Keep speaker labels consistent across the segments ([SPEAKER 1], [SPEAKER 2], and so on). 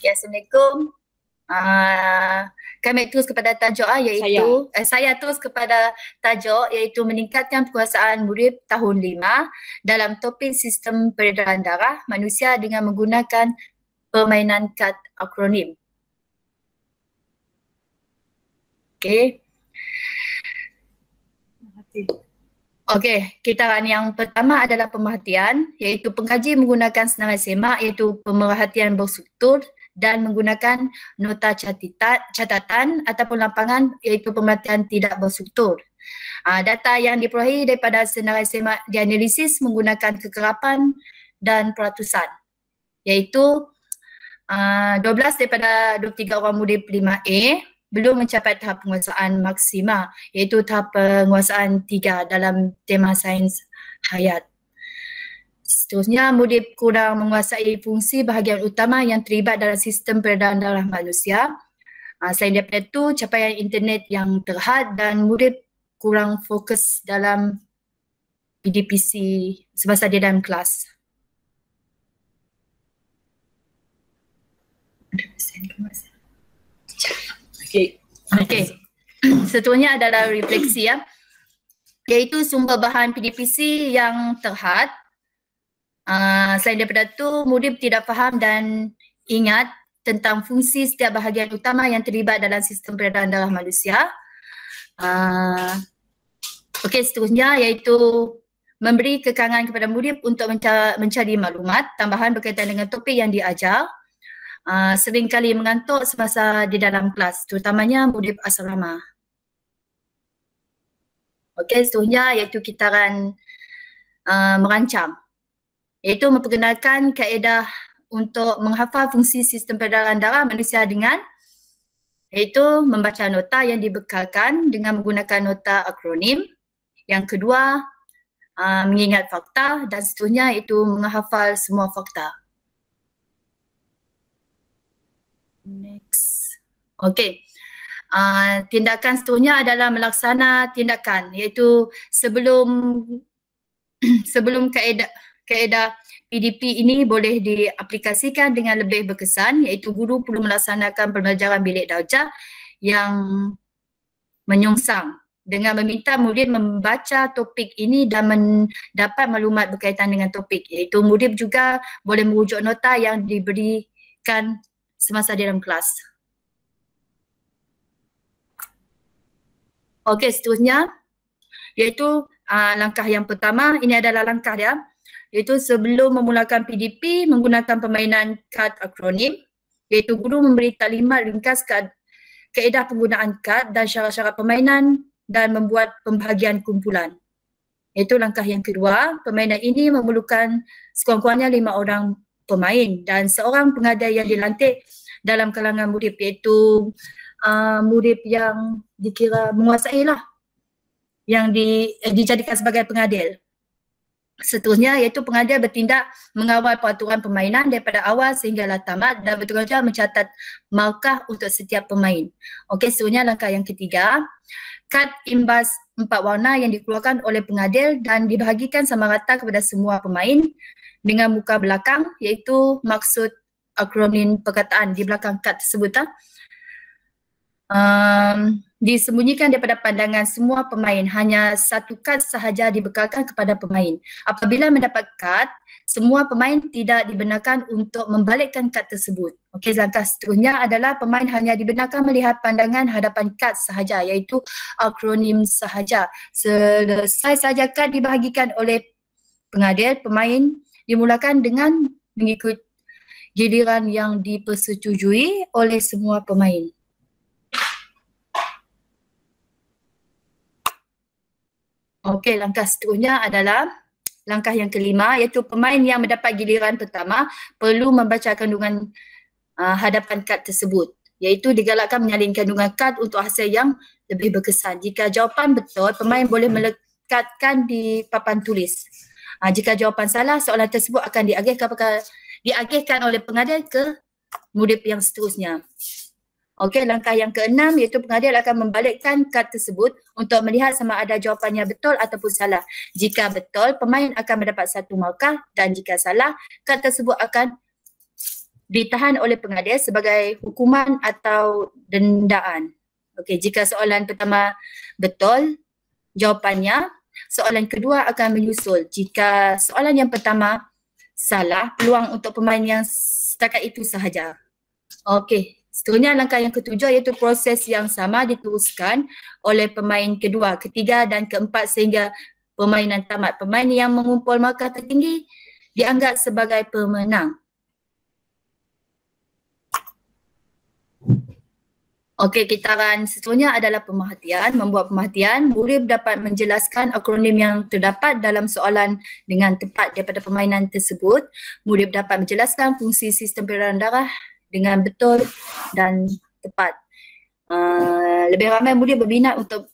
[SPEAKER 1] Okay, Assalamualaikum. Kami terus kepada tajuk iaitu saya terus kepada tajuk iaitu meningkatkan penguasaan murid tahun 5 dalam topik sistem peredaran darah manusia dengan menggunakan permainan kad akronim. Okey. Okey, kitaran yang pertama adalah pemerhatian, iaitu pengkaji menggunakan senarai semak iaitu pemerhatian berstruktur dan menggunakan nota catatan ataupun lapangan iaitu pemerhatian tidak berstruktur. Data yang diperolehi daripada senarai semak dianalisis menggunakan kekerapan dan peratusan, iaitu 12 daripada 23 orang murid 5A belum mencapai tahap penguasaan maksima iaitu tahap penguasaan 3 dalam tema sains hayat. Seterusnya, murid kurang menguasai fungsi bahagian utama yang terlibat dalam sistem peredaran darah manusia. Selain daripada itu, capaian internet yang terhad dan murid kurang fokus dalam PDPC semasa dia dalam kelas. Okey. Seterusnya adalah refleksi iaitu sumber bahan PDPC yang terhad. Selain daripada itu, murid tidak faham dan ingat tentang fungsi setiap bahagian utama yang terlibat dalam sistem peredaran darah manusia. Okey, seterusnya iaitu memberi kekangan kepada murid untuk mencari maklumat tambahan berkaitan dengan topik yang diajar. Seringkali mengantuk semasa di dalam kelas, terutamanya murid asrama. Okey, seterusnya iaitu kitaran merancang, iaitu memperkenalkan kaedah untuk menghafal fungsi sistem peredaran darah manusia dengan iaitu membaca nota yang dibekalkan dengan menggunakan nota akronim. Yang kedua, mengingat fakta dan seterusnya iaitu menghafal semua fakta. Next. Okey. Tindakan seterusnya adalah melaksana tindakan iaitu sebelum kaedah PDP ini boleh diaplikasikan dengan lebih berkesan iaitu guru perlu melaksanakan pembelajaran bilik darjah yang menyongsang dengan meminta murid membaca topik ini dan mendapat maklumat berkaitan dengan topik, iaitu murid juga boleh merujuk nota yang diberikan semasa di dalam kelas. Okey, seterusnya iaitu langkah yang pertama, ini adalah langkah dia, iaitu sebelum memulakan PDP menggunakan permainan kad akronim, iaitu guru memberi taklimat ringkas kaedah penggunaan kad dan syarat-syarat permainan dan membuat pembahagian kumpulan. Iaitu langkah yang kedua, permainan ini memerlukan sekurang-kurangnya 5 orang pemain dan seorang pengadil yang dilantik dalam kalangan murid, iaitu murid yang dikira menguasai lah, yang dijadikan sebagai pengadil. Seterusnya iaitu pengadil bertindak mengawal peraturan permainan daripada awal sehinggalah tamat dan betul-betul mencatat markah untuk setiap pemain. Okey, seterusnya langkah yang ketiga, kad imbas 4 warna yang dikeluarkan oleh pengadil dan dibahagikan sama rata kepada semua pemain dengan muka belakang iaitu maksud akronim perkataan di belakang kad tersebut. Disembunyikan daripada pandangan semua pemain, hanya satu kad sahaja dibekalkan kepada pemain. Apabila mendapat kad, semua pemain tidak dibenarkan untuk membalikkan kad tersebut. Okey, langkah seterusnya adalah pemain hanya dibenarkan melihat pandangan hadapan kad sahaja, iaitu akronim sahaja. Selesai sahaja kad dibahagikan oleh pengadil, pemain dimulakan dengan mengikut giliran yang dipersetujui oleh semua pemain. Okey, langkah seterusnya adalah langkah yang kelima, iaitu pemain yang mendapat giliran pertama perlu membaca kandungan hadapan kad tersebut, iaitu digalakkan menyalin kandungan kad untuk hasil yang lebih berkesan. Jika jawapan betul, pemain boleh melekatkan di papan tulis. Jika jawapan salah, soalan tersebut akan diagihkan oleh pengadil ke murid yang seterusnya. Okey, langkah yang keenam iaitu pengadil akan membalikkan kad tersebut untuk melihat sama ada jawapannya betul ataupun salah. Jika betul, pemain akan mendapat 1 markah dan jika salah, kad tersebut akan ditahan oleh pengadil sebagai hukuman atau dendaan. Okey, jika soalan pertama betul, jawapannya, soalan kedua akan menyusul. Jika soalan yang pertama salah, peluang untuk pemain yang setakat itu sahaja. Okey, seterusnya langkah yang ketujuh iaitu proses yang sama diteruskan oleh pemain kedua, ketiga dan keempat sehingga permainan tamat. Pemain yang mengumpul markah tertinggi dianggap sebagai pemenang. Okey, kitaran seterusnya adalah pemerhatian. Membuat pemerhatian, murid dapat menjelaskan akronim yang terdapat dalam soalan dengan tepat daripada permainan tersebut. Murid dapat menjelaskan fungsi sistem peredaran darah dengan betul dan tepat. Lebih ramai murid berminat untuk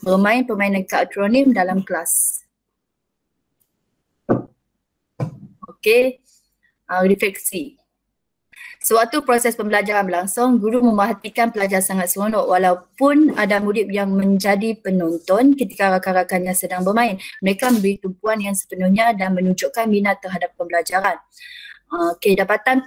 [SPEAKER 1] bermain permainan kad akronim dalam kelas. Okey, refleksi. Sewaktu proses pembelajaran berlangsung, guru memerhatikan pelajar sangat seronok walaupun ada murid yang menjadi penonton ketika rakan-rakannya sedang bermain. Mereka memberi tumpuan yang sepenuhnya dan menunjukkan minat terhadap pembelajaran. Okey, dapatan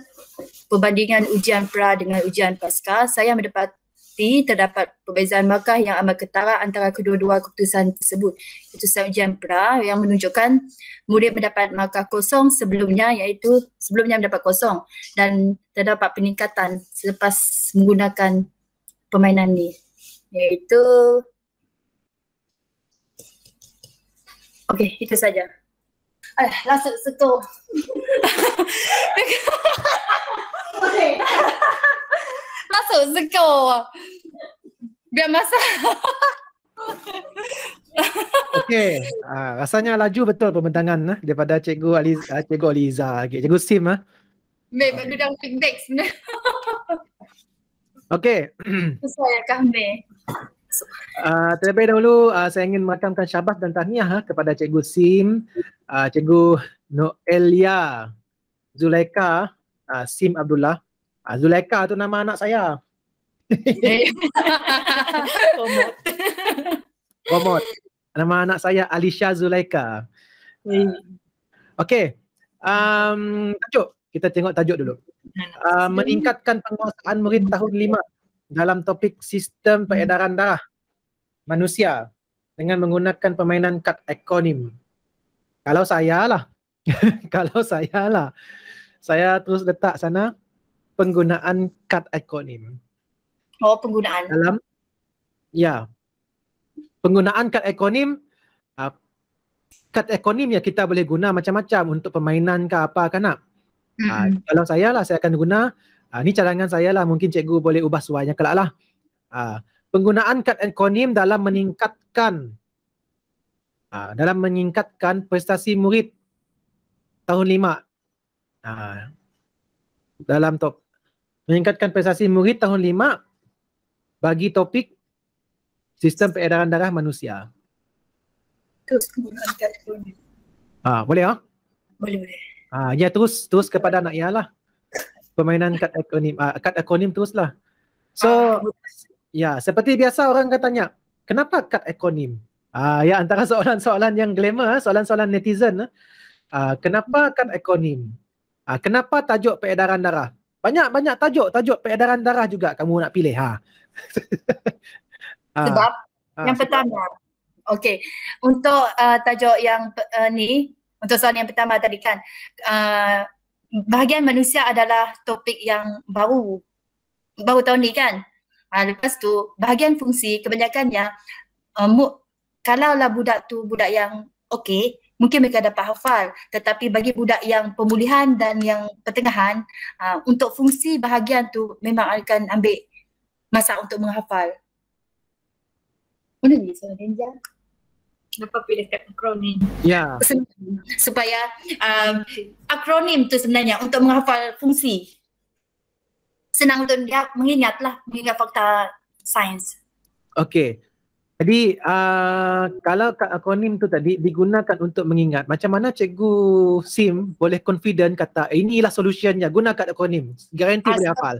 [SPEAKER 1] perbandingan ujian pra dengan ujian pasca, saya mendapati terdapat perbezaan markah yang amat ketara antara kedua-dua keputusan tersebut. Keputusan ujian pra yang menunjukkan murid mendapat markah kosong sebelumnya, iaitu sebelumnya mendapat kosong, dan terdapat peningkatan selepas menggunakan permainan ni, iaitu okey, itu saja. Langsung setor. Okey. Masuk skor. Biar masa.
[SPEAKER 2] Okey, rasanya laju betul pembentangan daripada Cikgu Aliza, Cikgu Sim.
[SPEAKER 1] Baik, baru dah feedback sebenarnya.
[SPEAKER 2] Okey.
[SPEAKER 1] Saya kami.
[SPEAKER 2] Terlebih dahulu saya ingin merakamkan syabas dan tahniah kepada Cikgu Sim, Cikgu Noelia, Zulaika, Sim Abdullah. Zulaika tu nama anak saya. Promote. Nama anak saya Alisha Zulaika. Okey. Tajuk. Kita tengok tajuk dulu. Meningkatkan penguasaan murid tahun 5 dalam topik sistem peredaran darah manusia dengan menggunakan permainan kad akronim. Kalau saya lah. Saya terus letak sana penggunaan kad akronim.
[SPEAKER 1] Oh, penggunaan.
[SPEAKER 2] Penggunaan kad akronim. Kad akronim ya kita boleh guna macam-macam untuk permainan ke apa kan nak. Kalau saya lah, saya akan guna, ni cadangan saya lah, mungkin cikgu boleh ubah suaranya kelak lah. Penggunaan kad akronim dalam meningkatkan prestasi murid tahun 5. Meningkatkan prestasi murid tahun 5 bagi topik sistem peredaran darah manusia.
[SPEAKER 1] Terus penggunaan kad akronim.
[SPEAKER 2] Boleh ah?
[SPEAKER 1] Boleh.
[SPEAKER 2] Ya terus kepada anak ya lah. Permainan kad akronim teruslah. So ya, seperti biasa orang akan tanya, kenapa kad akronim? Ya antara soalan-soalan yang glamour, soalan-soalan netizen. Kenapa kad akronim? Kenapa tajuk peredaran darah? Banyak tajuk peredaran darah juga kamu nak pilih.
[SPEAKER 1] Sebab yang pertama, okey, untuk tajuk yang ni, untuk soalan yang pertama tadi kan, bahagian manusia adalah topik yang baru tahun ni kan. Lepas tu bahagian fungsi kebanyakannya, kalaulah budak tu budak yang okey, mungkin mereka dapat hafal, tetapi bagi budak yang pemulihan dan yang pertengahan, untuk fungsi bahagian tu memang akan ambil masa untuk menghafal. Mana ni soalan Denja? Kenapa pilih kad akronim?
[SPEAKER 2] Ya.
[SPEAKER 1] Supaya akronim tu sebenarnya untuk menghafal fungsi. Senang untuk dia mengingat fakta sains. Okey.
[SPEAKER 2] Jadi kalau kad akronim tu tadi digunakan untuk mengingat, macam mana Cikgu Sim boleh confident kata inilah solutionnya, guna kad akronim, garanti boleh hafal?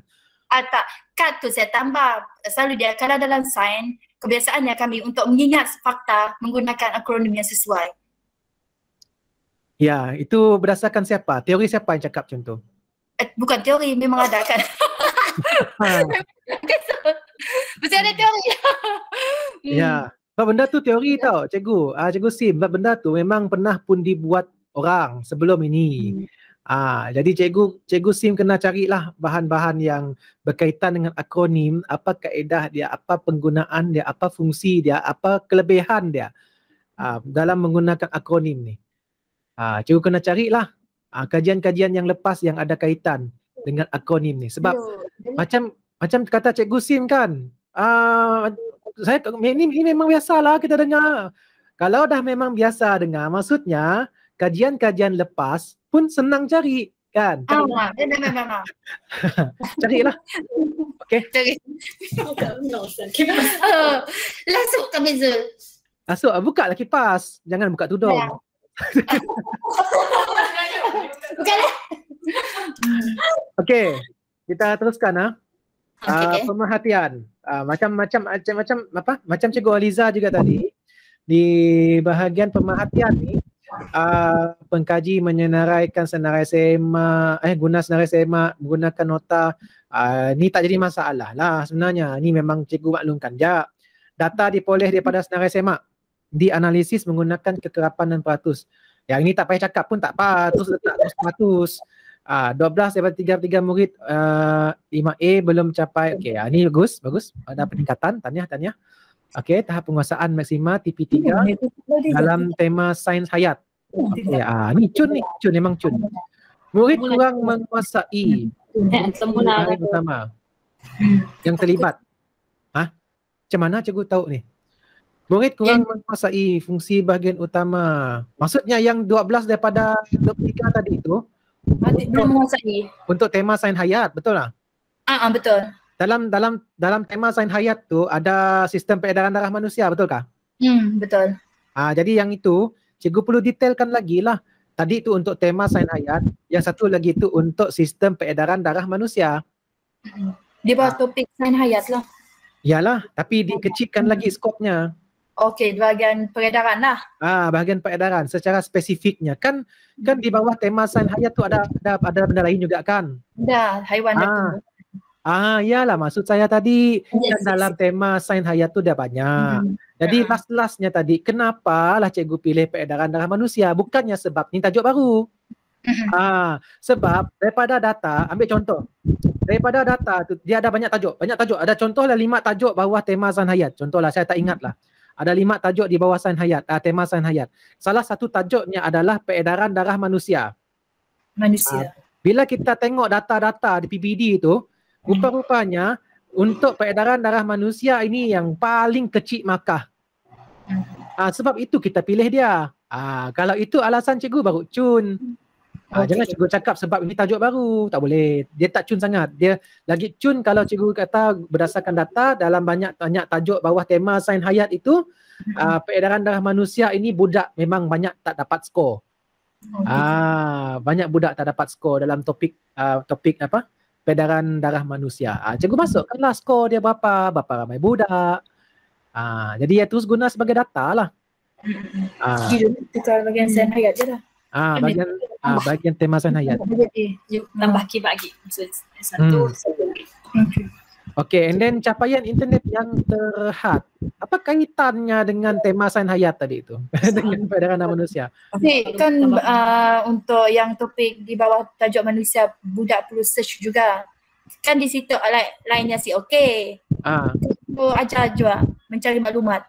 [SPEAKER 1] Tak, kad tu saya tambah. Selalu dia, kalau dalam sains, kebiasaannya kami untuk mengingat fakta menggunakan akronim yang sesuai.
[SPEAKER 2] Ya, itu berdasarkan siapa? Teori siapa yang cakap macam tu?
[SPEAKER 1] Bukan teori, memang ada kan. Mesti ada teori.
[SPEAKER 2] Ya, sebab benda tu teori tau, cikgu. Cikgu Sim, sebab benda tu memang pernah pun dibuat orang sebelum ini. Jadi cikgu Sim kena carilah bahan-bahan yang berkaitan dengan akronim, apa kaedah dia, apa penggunaan dia, apa fungsi dia, apa kelebihan dia dalam menggunakan akronim ni. Cikgu kena carilah kajian-kajian yang lepas yang ada kaitan dengan akronim ni. Sebab macam kata cikgu Sim kan, ini memang biasalah kita dengar. Kalau dah memang biasa dengar, maksudnya kajian-kajian lepas pun senang cari kan.
[SPEAKER 1] Memang.
[SPEAKER 2] Carilah. Okey.
[SPEAKER 1] Cari. Langsung kami Zul.
[SPEAKER 2] Masuk, buka lah kipas. Jangan buka tudung.
[SPEAKER 1] Ya. Bukanlah.
[SPEAKER 2] Okey. Kita teruskan
[SPEAKER 1] Okay.
[SPEAKER 2] Pemerhatian. Macam Cikgu Aliza juga tadi, di bahagian pemerhatian ni, pengkaji menyenaraikan senarai sema, guna senarai sema menggunakan nota, ni tak jadi masalah lah sebenarnya. Ni memang cikgu maklumkan je. Data diperoleh daripada senarai sema, dianalisis menggunakan kekerapan dan peratus. Yang ini tak payah cakap pun tak apa, terus letak terus peratus. 12 daripada 33 murid 5A belum capai. Okey, ni bagus. Ada peningkatan, tahniah. Okey, tahap penguasaan maksima TP3 dalam tema sains hayat. Okey, ni cun memang cun. Murid kurang menguasai bahagian utama yang terlibat. Macam mana cikgu tahu ni? Murid kurang menguasai fungsi bahagian utama. Maksudnya yang 12 daripada 23 tadi itu
[SPEAKER 1] belum menguasai.
[SPEAKER 2] Untuk tema sains hayat, betul tak?
[SPEAKER 1] Betul.
[SPEAKER 2] Dalam tema sains hayat tu ada sistem peredaran darah manusia, betulkah?
[SPEAKER 1] Betul.
[SPEAKER 2] Jadi yang itu cikgu perlu detailkan lagi lah. Tadi tu untuk tema sains hayat, yang satu lagi tu untuk sistem peredaran darah manusia.
[SPEAKER 1] Di bawah topik sains hayat lah.
[SPEAKER 2] Yalah, tapi dikecilkan lagi skopnya.
[SPEAKER 1] Okey, bahagian peredaran lah.
[SPEAKER 2] Bahagian peredaran secara spesifiknya. Kan di bawah tema sains hayat tu ada benda lain juga kan?
[SPEAKER 1] Ada, haiwan dan tumbuh.
[SPEAKER 2] Yalah, maksud saya tadi dalam tema sains hayat tu dah banyak. Jadi last-lastnya tadi, kenapa lah cikgu pilih peredaran darah manusia? Bukannya sebab ni tajuk baru. Sebab daripada data, ambil contoh. Daripada data tu dia ada banyak tajuk. Ada contohlah 5 tajuk bawah tema sains hayat. Contohlah, saya tak ingat lah. Ada 5 tajuk di bawah sains hayat, tema sains hayat. Salah satu tajuknya adalah peredaran darah manusia. Bila kita tengok data-data di PBD itu, rupa-rupanya untuk peredaran darah manusia ini yang paling kecil markah. Sebab itu kita pilih dia. Kalau itu alasan cikgu baru cun. Jangan cikgu cakap sebab ini tajuk baru, tak boleh. Dia tak cun sangat. Dia lagi cun kalau cikgu kata berdasarkan data dalam banyak tajuk bawah tema sains hayat itu, peredaran darah manusia ini budak memang banyak tak dapat skor. Banyak budak tak dapat skor dalam topik apa? Peredaran darah manusia. Cikgu masukkanlah skor dia berapa ramai budak. Jadi ya terus guna sebagai data lah.
[SPEAKER 1] Tukar bahagian sains hayat je lah.
[SPEAKER 2] Bahagian tema sains hayat.
[SPEAKER 1] Tambah kibat lagi. Satu.
[SPEAKER 2] Okay, and then capaian internet yang terhad. Apa kaitannya dengan tema sains hayat tadi itu? Dengan peredaran darah manusia.
[SPEAKER 1] Kan untuk yang topik di bawah tajuk manusia, budak perlu search juga. Kan di situ lainnya sih okey. Ajar juga mencari maklumat.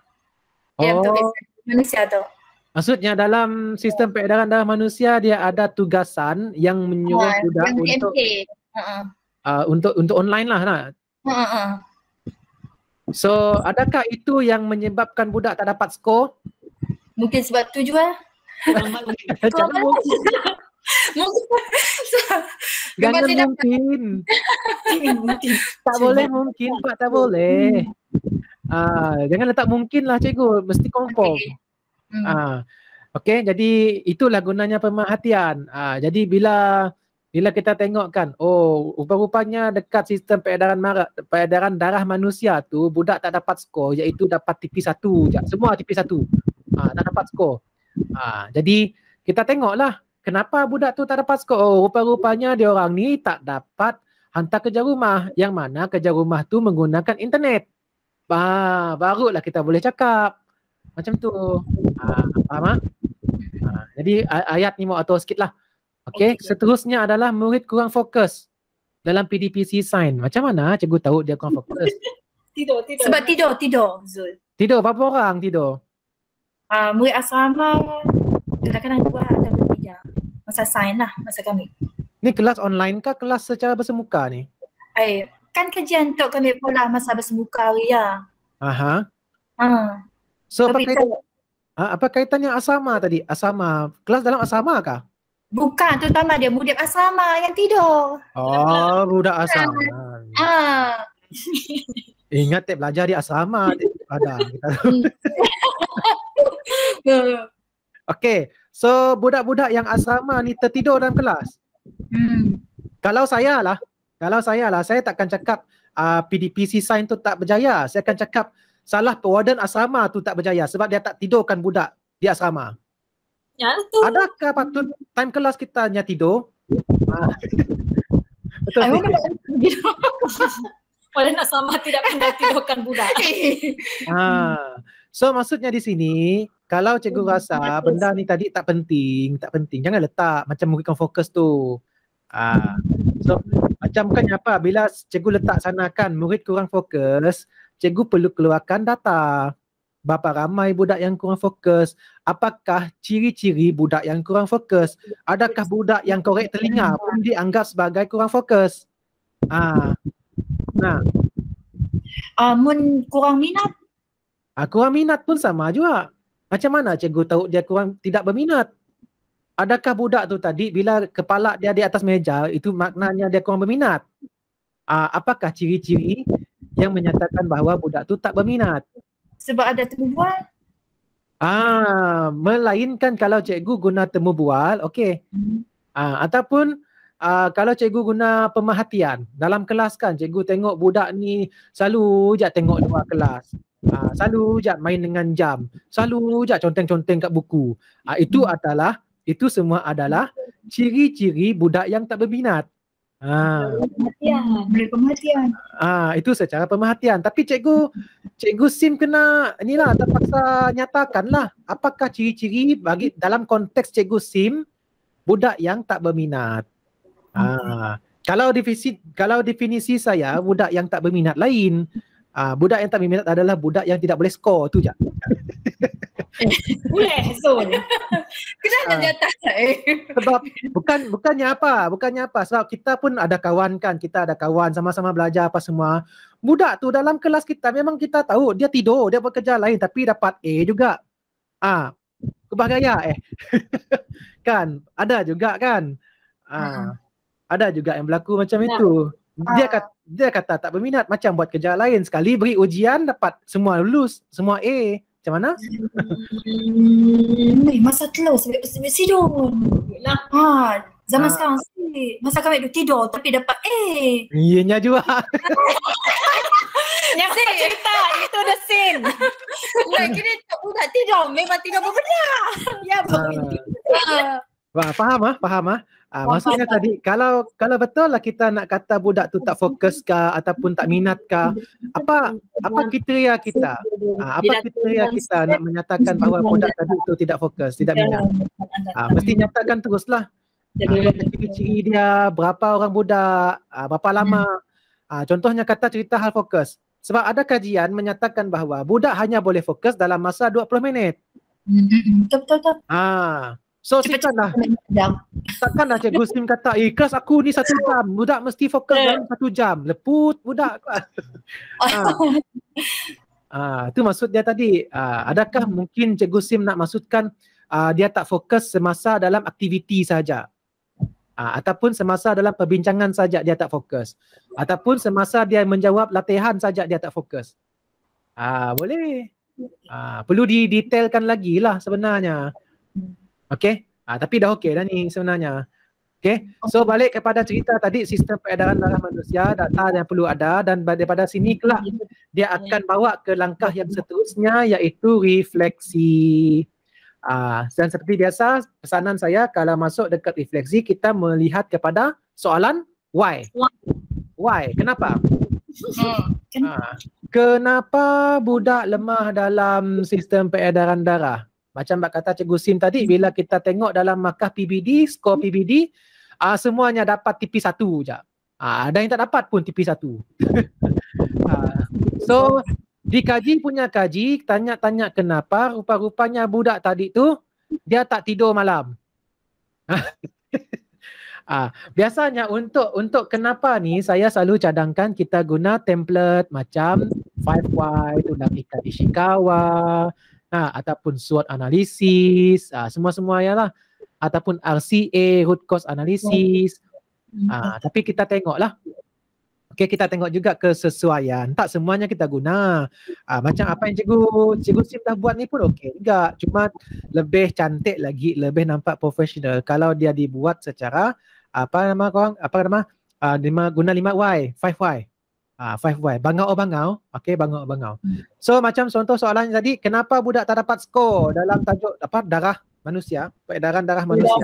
[SPEAKER 1] Yang topik manusia tu.
[SPEAKER 2] Maksudnya dalam sistem peredaran darah manusia dia ada tugasan yang menyuruh budak untuk online lah nak. So adakah itu yang menyebabkan budak tak dapat skor?
[SPEAKER 1] Mungkin sebab tu juga.
[SPEAKER 2] Jangan mungkin. Tak boleh mungkin Pak, tak boleh. Jangan letak mungkin lah cikgu, mesti confirm. Okey, jadi itulah gunanya pemerhatian. Jadi bila kita tengok kan, rupa-rupanya dekat sistem peredaran darah manusia tu budak tak dapat skor, iaitu dapat TP1 je. Semua TP1. Tak dapat skor. Jadi kita tengoklah kenapa budak tu tak dapat skor? Oh, rupa-rupanya dia orang ni tak dapat hantar kerja rumah. Yang mana kerja rumah tu menggunakan internet. Barulah kita boleh cakap. Macam tu. Faham? Jadi ayat ni mau atur sikit lah. Okay, seterusnya adalah murid kurang fokus dalam PDPC sign. Macam mana cikgu tahu dia kurang fokus?
[SPEAKER 1] Tidur. Sebab tidur, Zul.
[SPEAKER 2] Tidur, berapa orang tidur?
[SPEAKER 1] Murid asrama kadang-kadang 2 atau 3. Masa sign lah, masa kami.
[SPEAKER 2] Ni kelas online kah kelas secara bersemuka ni?
[SPEAKER 1] Kan kajian untuk kami pula masa bersemuka hari ya.
[SPEAKER 2] Aha. So apa kaitannya asrama tadi? Asrama, kelas dalam asrama kah?
[SPEAKER 1] Bukan, terutama dia budak asrama yang tidur.
[SPEAKER 2] Oh, budak asrama. Ingat belajar di asrama ada kita. Okay, so budak-budak yang asrama ni tertidur dalam kelas. Kalau saya lah, saya takkan cakap PDPC sign tu tak berjaya. Saya akan cakap salah warden asrama tu tak berjaya sebab dia tak tidurkan budak di asrama.
[SPEAKER 1] Ya, betul.
[SPEAKER 2] Adakah patut time kelas kita hanya tidur? Betul.
[SPEAKER 1] Warden asrama tidak pandai tidurkan budak.
[SPEAKER 2] So maksudnya di sini kalau cikgu rasa benda ni tadi tak penting, jangan letak macam murid kurang fokus tu. So macam bukannya apa, bila cikgu letak sana kan murid kurang fokus, cikgu perlu keluarkan data. Berapa ramai budak yang kurang fokus? Apakah ciri-ciri budak yang kurang fokus? Adakah budak yang korek telinga pun dianggap sebagai kurang fokus?
[SPEAKER 1] Mun kurang minat?
[SPEAKER 2] Kurang minat pun sama juga. Macam mana cikgu tahu dia kurang tidak berminat? Adakah budak tu tadi bila kepala dia di atas meja itu maknanya dia kurang berminat? Apakah ciri-ciri yang menyatakan bahawa budak tu tak berminat?
[SPEAKER 1] Sebab ada temu bual.
[SPEAKER 2] Melainkan kalau cikgu guna temu bual, okey. Ataupun kalau cikgu guna pemerhatian dalam kelas kan, cikgu tengok budak ni selalu je tengok luar kelas. Selalu je main dengan jam. Selalu je conteng-conteng kat buku. Itu semua adalah ciri-ciri budak yang tak berminat. Pemerhatian. Itu secara pemerhatian. Tapi cikgu SIM kena inilah terpaksa nyatakanlah apakah ciri-ciri bagi dalam konteks cikgu SIM budak yang tak berminat. Kalau definisi saya budak yang tak berminat lain. Budak yang tak berminat adalah budak yang tidak boleh skor tu je.
[SPEAKER 1] Boleh Zul. Kenapa dia tak?
[SPEAKER 2] Sebab bukannya apa sebab kita pun ada kawan kan, kita ada kawan sama-sama belajar apa semua. Budak tu dalam kelas kita memang kita tahu dia tidur, dia buat kerja lain tapi dapat A juga. Kebahagiaan kan ada juga kan. Ada juga yang berlaku macam itu. Dia kata tak berminat, macam buat kerja lain, sekali beri ujian dapat semua lulus, semua A. Macam mana?
[SPEAKER 1] Masa telur tidur. Zaman sekarang masa kami tidur tapi dapat A.
[SPEAKER 2] Iyanya juga.
[SPEAKER 1] Yang cerita itu the scene. Kira udah tidur, memang tidur benar. Ya,
[SPEAKER 2] Faham. Maksudnya tadi kalau betul lah kita nak kata budak tu tak fokus ke ataupun tak minat ke, apa kriteria kita? Apa kriteria kita nak menyatakan bahawa budak tadi tu tidak fokus, tidak minat? Mesti nyatakan teruslah. Ciri-ciri dia, berapa orang budak, berapa lama. Contohnya kata cerita hal fokus. Sebab ada kajian menyatakan bahawa budak hanya boleh fokus dalam masa 20 minit.
[SPEAKER 1] Betul.
[SPEAKER 2] So takkanlah cikgu SIM kata kelas aku ni 1 jam, budak mesti fokus dalam 1 jam, leput budak. Itu maksud dia tadi. Adakah mungkin cikgu SIM nak maksudkan dia tak fokus semasa dalam aktiviti saja, ataupun semasa dalam perbincangan saja dia tak fokus, ataupun semasa dia menjawab latihan saja dia tak fokus? Boleh. Perlu didetailkan lagi lah sebenarnya. Okey, tapi dah okey dah ni sebenarnya. Okey, so balik kepada cerita tadi sistem peredaran darah manusia, data yang perlu ada, dan daripada sini kelak dia akan bawa ke langkah yang seterusnya iaitu refleksi. Dan seperti biasa, pesanan saya kalau masuk dekat refleksi, kita melihat kepada soalan why. Why? Kenapa? Kenapa budak lemah dalam sistem peredaran darah? Macam kata Cikgu Sim tadi, bila kita tengok dalam markah PBD, skor PBD, semuanya dapat TP1 je. Ada yang tak dapat pun TP1. So, dikaji punya kaji, tanya-tanya kenapa, rupa-rupanya budak tadi tu, dia tak tidur malam. Biasanya untuk kenapa ni, saya selalu cadangkan kita guna template macam 5Y, Undang Ikan Ishikawa, ataupun SWOT analisis, semua-semua ya lah. Ataupun RCA, root cause analysis. Tapi kita tengoklah. Okey, kita tengok juga kesesuaian. Tak semuanya kita guna. Macam apa yang Cikgu Sim dah buat ni pun okey juga. Cuma lebih cantik lagi, lebih nampak profesional kalau dia dibuat secara guna 5Y, 5Y. 5Y, bangau-bangau. Okey, bangau-bangau. So macam contoh soalan tadi, kenapa budak tak dapat skor dalam tajuk darah manusia, peredaran darah manusia.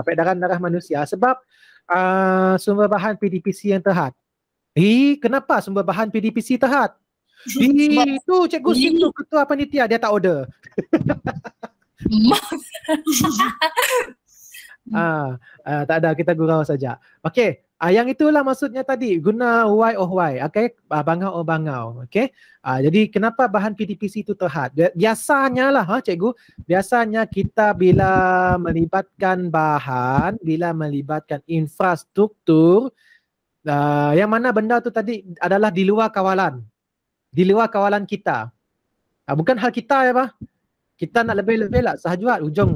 [SPEAKER 2] Peredaran darah manusia sebab sumber bahan PDPC yang terhad. Kenapa sumber bahan PDPC terhad? Itu Cikgu Sim tu ketua panitia, dia tak order. Tak ada, kita gurau saja. Okey, yang itulah maksudnya tadi, guna why oh why. Okey, bangau oh bangau. Okey. Jadi kenapa bahan PDPC itu terhad? Biasanya lah cikgu, biasanya kita bila melibatkan bahan, bila melibatkan infrastruktur, yang mana benda tu tadi adalah di luar kawalan. Di luar kawalan kita. Bukan hal kita ya, Pak. Kita nak lebih-lebih lah sahajuat ujung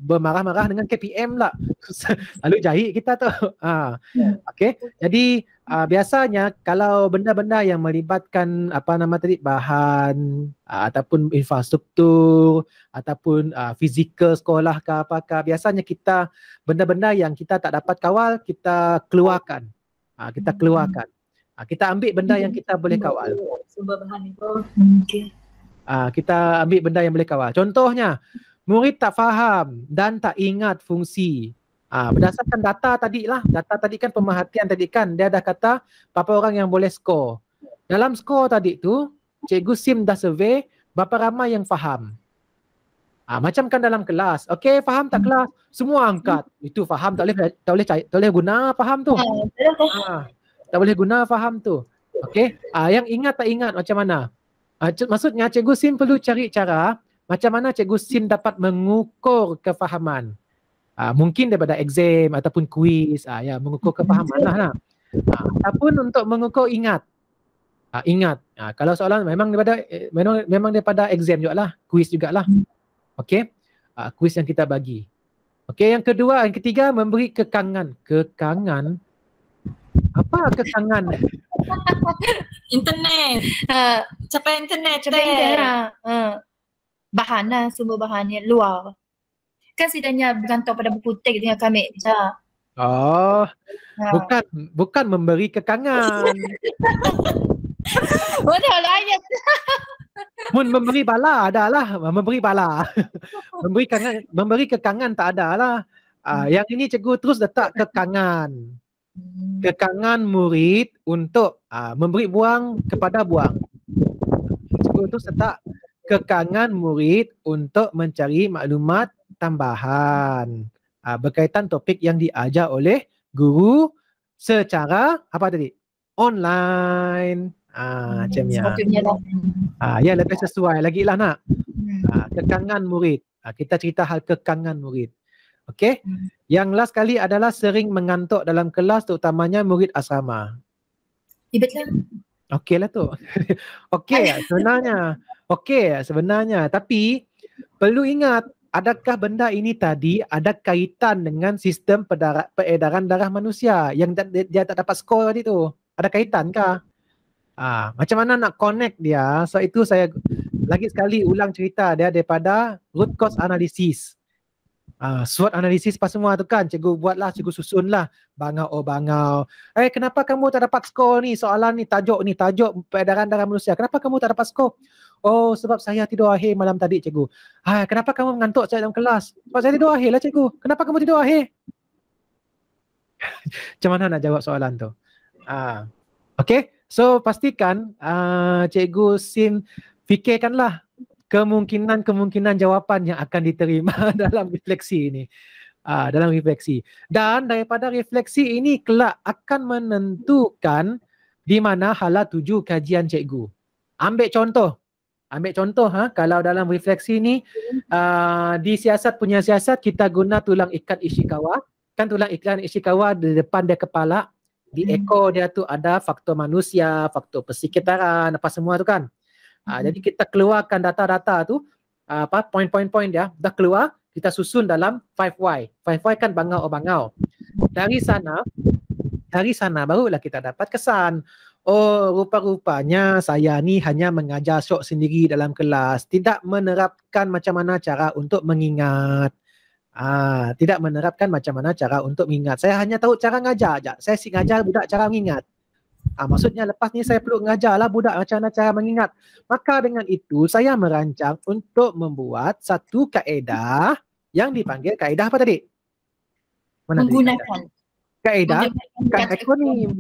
[SPEAKER 2] bermarah-marah dengan KPM lah. Lalu jahit kita tu. Okey. Jadi biasanya kalau benda-benda yang melibatkan bahan ataupun infrastruktur ataupun fizikal sekolah ke apakah, biasanya kita benda-benda yang kita tak dapat kawal, kita keluarkan. Kita ambil benda yang kita boleh kawal.
[SPEAKER 1] Sumber bahan itu. Okey.
[SPEAKER 2] Kita ambil benda yang boleh kawal. Contohnya, murid tak faham dan tak ingat fungsi. Berdasarkan data tadi lah. Data tadi kan pemerhatian tadi kan. Dia dah kata berapa orang yang boleh skor. Dalam skor tadi tu, Cikgu Sim dah survey berapa ramai yang faham. Macam kan dalam kelas. Okey, faham tak kelas? Semua angkat. Itu faham, tak boleh guna faham tu. Tak boleh guna faham tu. Okey, yang ingat tak ingat macam mana? Maksudnya Cikgu Sim perlu cari cara macam mana Cikgu Sim dapat mengukur kefahaman. Mungkin daripada exam ataupun quiz, mengukur kefahaman lah. Ataupun untuk mengukur ingat. Ingat. Kalau soalan memang daripada exam jugalah, quiz jugalah. Okey. Quiz yang kita bagi. Okey, yang kedua, yang ketiga memberi kekangan. Kekangan. Apa kekangan?
[SPEAKER 1] Internet. Capai internet. Bahan lah, sumber bahannya luar. Kan sidangnya bergantung pada buku teks dengan kami.
[SPEAKER 2] Bukan memberi kekangan.
[SPEAKER 1] Mana layak.
[SPEAKER 2] Memberi bala adalah memberi bala. memberi kekangan tak ada lah. Yang ini cikgu terus letak kekangan. Kekangan murid untuk memberi buang kepada buang. Cikgu terus letak kekangan murid untuk mencari maklumat tambahan berkaitan topik yang diajar oleh guru secara online. Macamnya. Ya, lebih sesuai lagi lah nak. Kekangan murid. Kita cerita hal kekangan murid. Okey. Yang last kali adalah sering mengantuk dalam kelas, terutamanya murid asrama.
[SPEAKER 1] Betul.
[SPEAKER 2] Okey lah tu. Okey sebenarnya. Tapi perlu ingat, adakah benda ini tadi ada kaitan dengan sistem peredaran darah manusia yang dia tak dapat skor tadi tu? Ada kaitan kah? Macam mana nak connect dia? So itu saya lagi sekali ulang cerita dia daripada root cause analysis. SWOT analisis apa semua tu kan, cikgu buatlah, cikgu susunlah, bangau oh bangau. Kenapa kamu tak dapat skor ni, soalan ni, tajuk peredaran darah manusia, kenapa kamu tak dapat skor? Oh, sebab saya tidur akhir malam tadi, cikgu. Kenapa kamu mengantuk saya dalam kelas? Sebab saya tidur akhir lah, cikgu. Kenapa kamu tidur akhir? Macam mana nak jawab soalan tu? Okay, so pastikan cikgu Sim fikirkanlah kemungkinan jawapan yang akan diterima dalam refleksi ini. Dalam refleksi. Dan daripada refleksi ini kelak akan menentukan di mana hala tuju kajian cikgu. Ambil contoh. Kalau dalam refleksi ini di punya siasat kita guna tulang ikan Ishikawa. Kan tulang ikan Ishikawa di depan dia kepala, di ekor dia tu ada faktor manusia, faktor persekitaran, apa semua tu kan. Jadi kita keluarkan data-data tu, poin-poin dia dah keluar, kita susun dalam 5Y. 5Y kan bangau. Dari sana barulah kita dapat kesan. Oh, rupa-rupanya saya ni hanya mengajar syok sendiri dalam kelas, tidak menerapkan macam mana cara untuk mengingat. Tidak menerapkan macam mana cara untuk mengingat. Saya hanya tahu cara ngajar aja. Saya ngajar budak cara mengingat. Maksudnya lepas ni saya perlu mengajarlah budak macam mana cara mengingat. Maka dengan itu saya merancang untuk membuat satu kaedah yang dipanggil kaedah apa tadi?
[SPEAKER 1] Menggunakan
[SPEAKER 2] kaedah kad ekonim.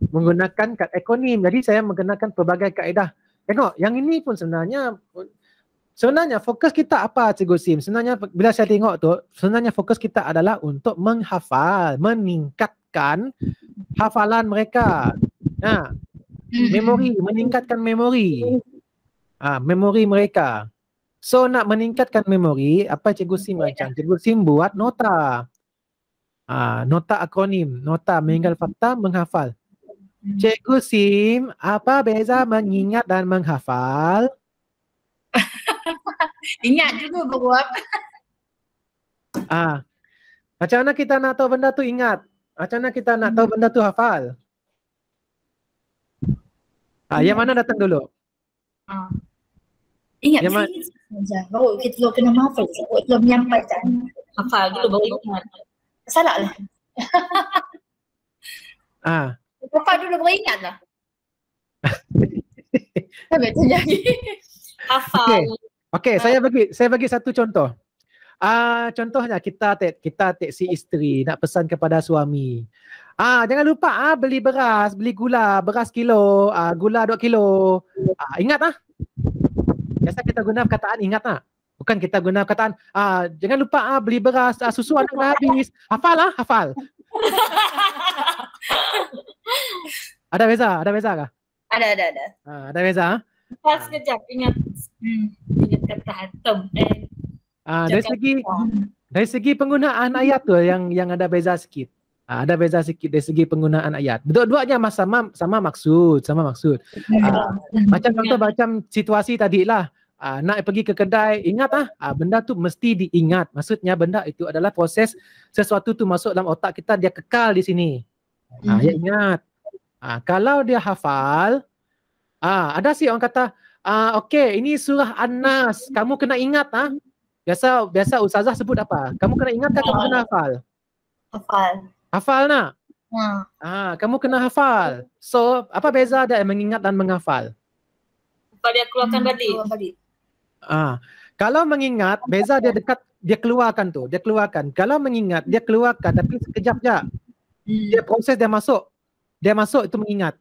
[SPEAKER 2] Menggunakan kad ekonim. Jadi saya menggunakan pelbagai kaedah. Tengok, yang ini pun sebenarnya fokus kita apa, Cikgu Sim? Sebenarnya bila saya tengok tu, sebenarnya fokus kita adalah untuk menghafal, meningkatkan hafalan mereka. Memori, meningkatkan memori. Memori mereka. So nak meningkatkan memori, apa Cikgu Sim rancang? Cikgu Sim buat nota. Nota akronim, nota meninggal fakta, menghafal. Cikgu Sim, apa beza mengingat dan menghafal?
[SPEAKER 1] Ingat dulu baru apa.
[SPEAKER 2] Macam mana kita nak tahu benda tu ingat? Macam mana kita nak tahu benda tu hafal? Yang mana datang dulu?
[SPEAKER 1] Ingat saja. Baru kita kena hafal. Belum menyampaikan. Hafal dulu baru ingat. Salah lah. Hafal dulu baru ingat lah. Betul lagi. Hafal. Okey, saya bagi satu contoh. Contohnya kita si isteri nak pesan kepada suami. Jangan lupa beli beras, beli gula, beras kilo, gula 2 kilo. Ingat biasa kita guna perkataan ingat Bukan kita guna perkataan jangan lupa beli beras, susu anak dah habis. Hafal. Ada beza kah? Ada. Ada beza? Pas sekejap ingat kata hatam.
[SPEAKER 2] Dari segi penggunaan ayat tu yang ada beza sikit. Ada beza sikit dari segi penggunaan ayat. Dua-duanya sama maksud. Macam contoh macam situasi tadi lah. Nak pergi ke kedai, ingat benda tu mesti diingat. Maksudnya benda itu adalah proses sesuatu tu masuk dalam otak kita, dia kekal di sini. Ya ingat. Kalau dia hafal, ada sih orang kata, okey, ini surah An-Nas, kamu kena ingat Biasa ustazah sebut apa? Kamu kena ingat kamu kena hafal? Hafal nak? Kamu kena hafal. So, apa beza dia mengingat dan menghafal?
[SPEAKER 1] Dia keluarkan balik.
[SPEAKER 2] Kalau mengingat, beza dia dekat, dia keluarkan. Kalau mengingat, dia keluarkan tapi sekejap je. Dia proses dia masuk itu mengingat.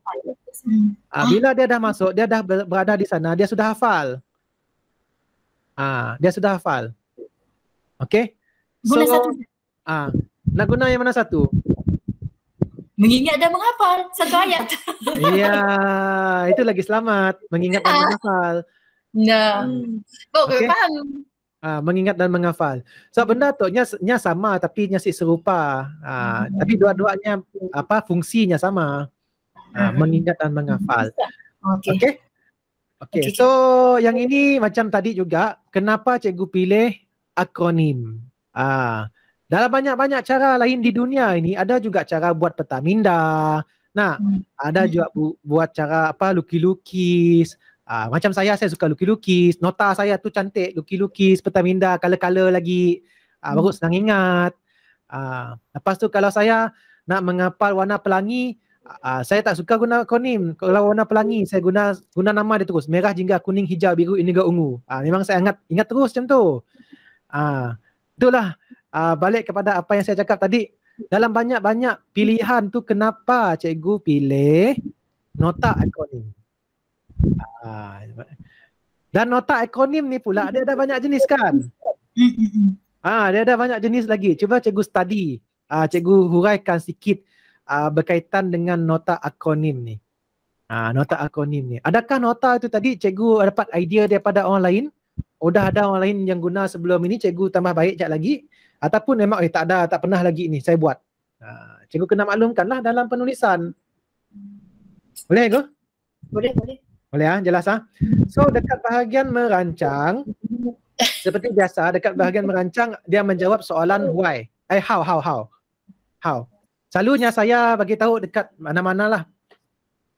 [SPEAKER 2] Bila dia dah masuk, dia dah berada di sana, dia sudah hafal. Dia sudah hafal. Okey?
[SPEAKER 1] Guna satu.
[SPEAKER 2] Nak guna yang mana satu?
[SPEAKER 1] Mengingat dan menghafal satu ayat.
[SPEAKER 2] Iya, itu lagi selamat. Mengingat dan menghafal.
[SPEAKER 1] Okay. Faham.
[SPEAKER 2] Mengingat dan menghafal. So benda tu nya sama tapi nya serupa. Tapi dua-duanya fungsinya sama. Mengingat dan menghafal. Okey. So yang ini macam tadi juga, kenapa cikgu pilih akronim? Dalam banyak-banyak cara lain di dunia ini, ada juga cara buat peta minda. Ada juga buat cara lukis-lukis. Macam saya suka lukis-lukis, nota saya tu cantik, lukis-lukis, peta minda, color-color lagi, baru senang ingat. Lepas tu kalau saya nak menghafal warna pelangi, saya tak suka guna akronim. Kalau warna pelangi, saya guna nama dia terus, merah, jingga, kuning, hijau, biru, indigo, ungu. Memang saya ingat terus macam tu. Itulah balik kepada apa yang saya cakap tadi. Dalam banyak-banyak pilihan tu, kenapa cikgu pilih nota akronim? Dan nota akronim ni pula dia ada banyak jenis kan? Dia ada banyak jenis lagi. Cuba cikgu study, cikgu huraikan sikit berkaitan dengan nota akronim ni. Nota akronim ni. Adakah nota itu tadi cikgu dapat idea daripada orang lain? Dah ada orang lain yang guna sebelum ini, cikgu tambah baik sekejap lagi? Ataupun memang tak ada, tak pernah lagi ni saya buat? Cikgu kena maklumkanlah dalam penulisan. Boleh ke?
[SPEAKER 1] Boleh.
[SPEAKER 2] Boleh jelas So dekat bahagian merancang, seperti biasa dekat bahagian merancang dia menjawab soalan why. How. Selalunya saya bagi tahu dekat mana-manalah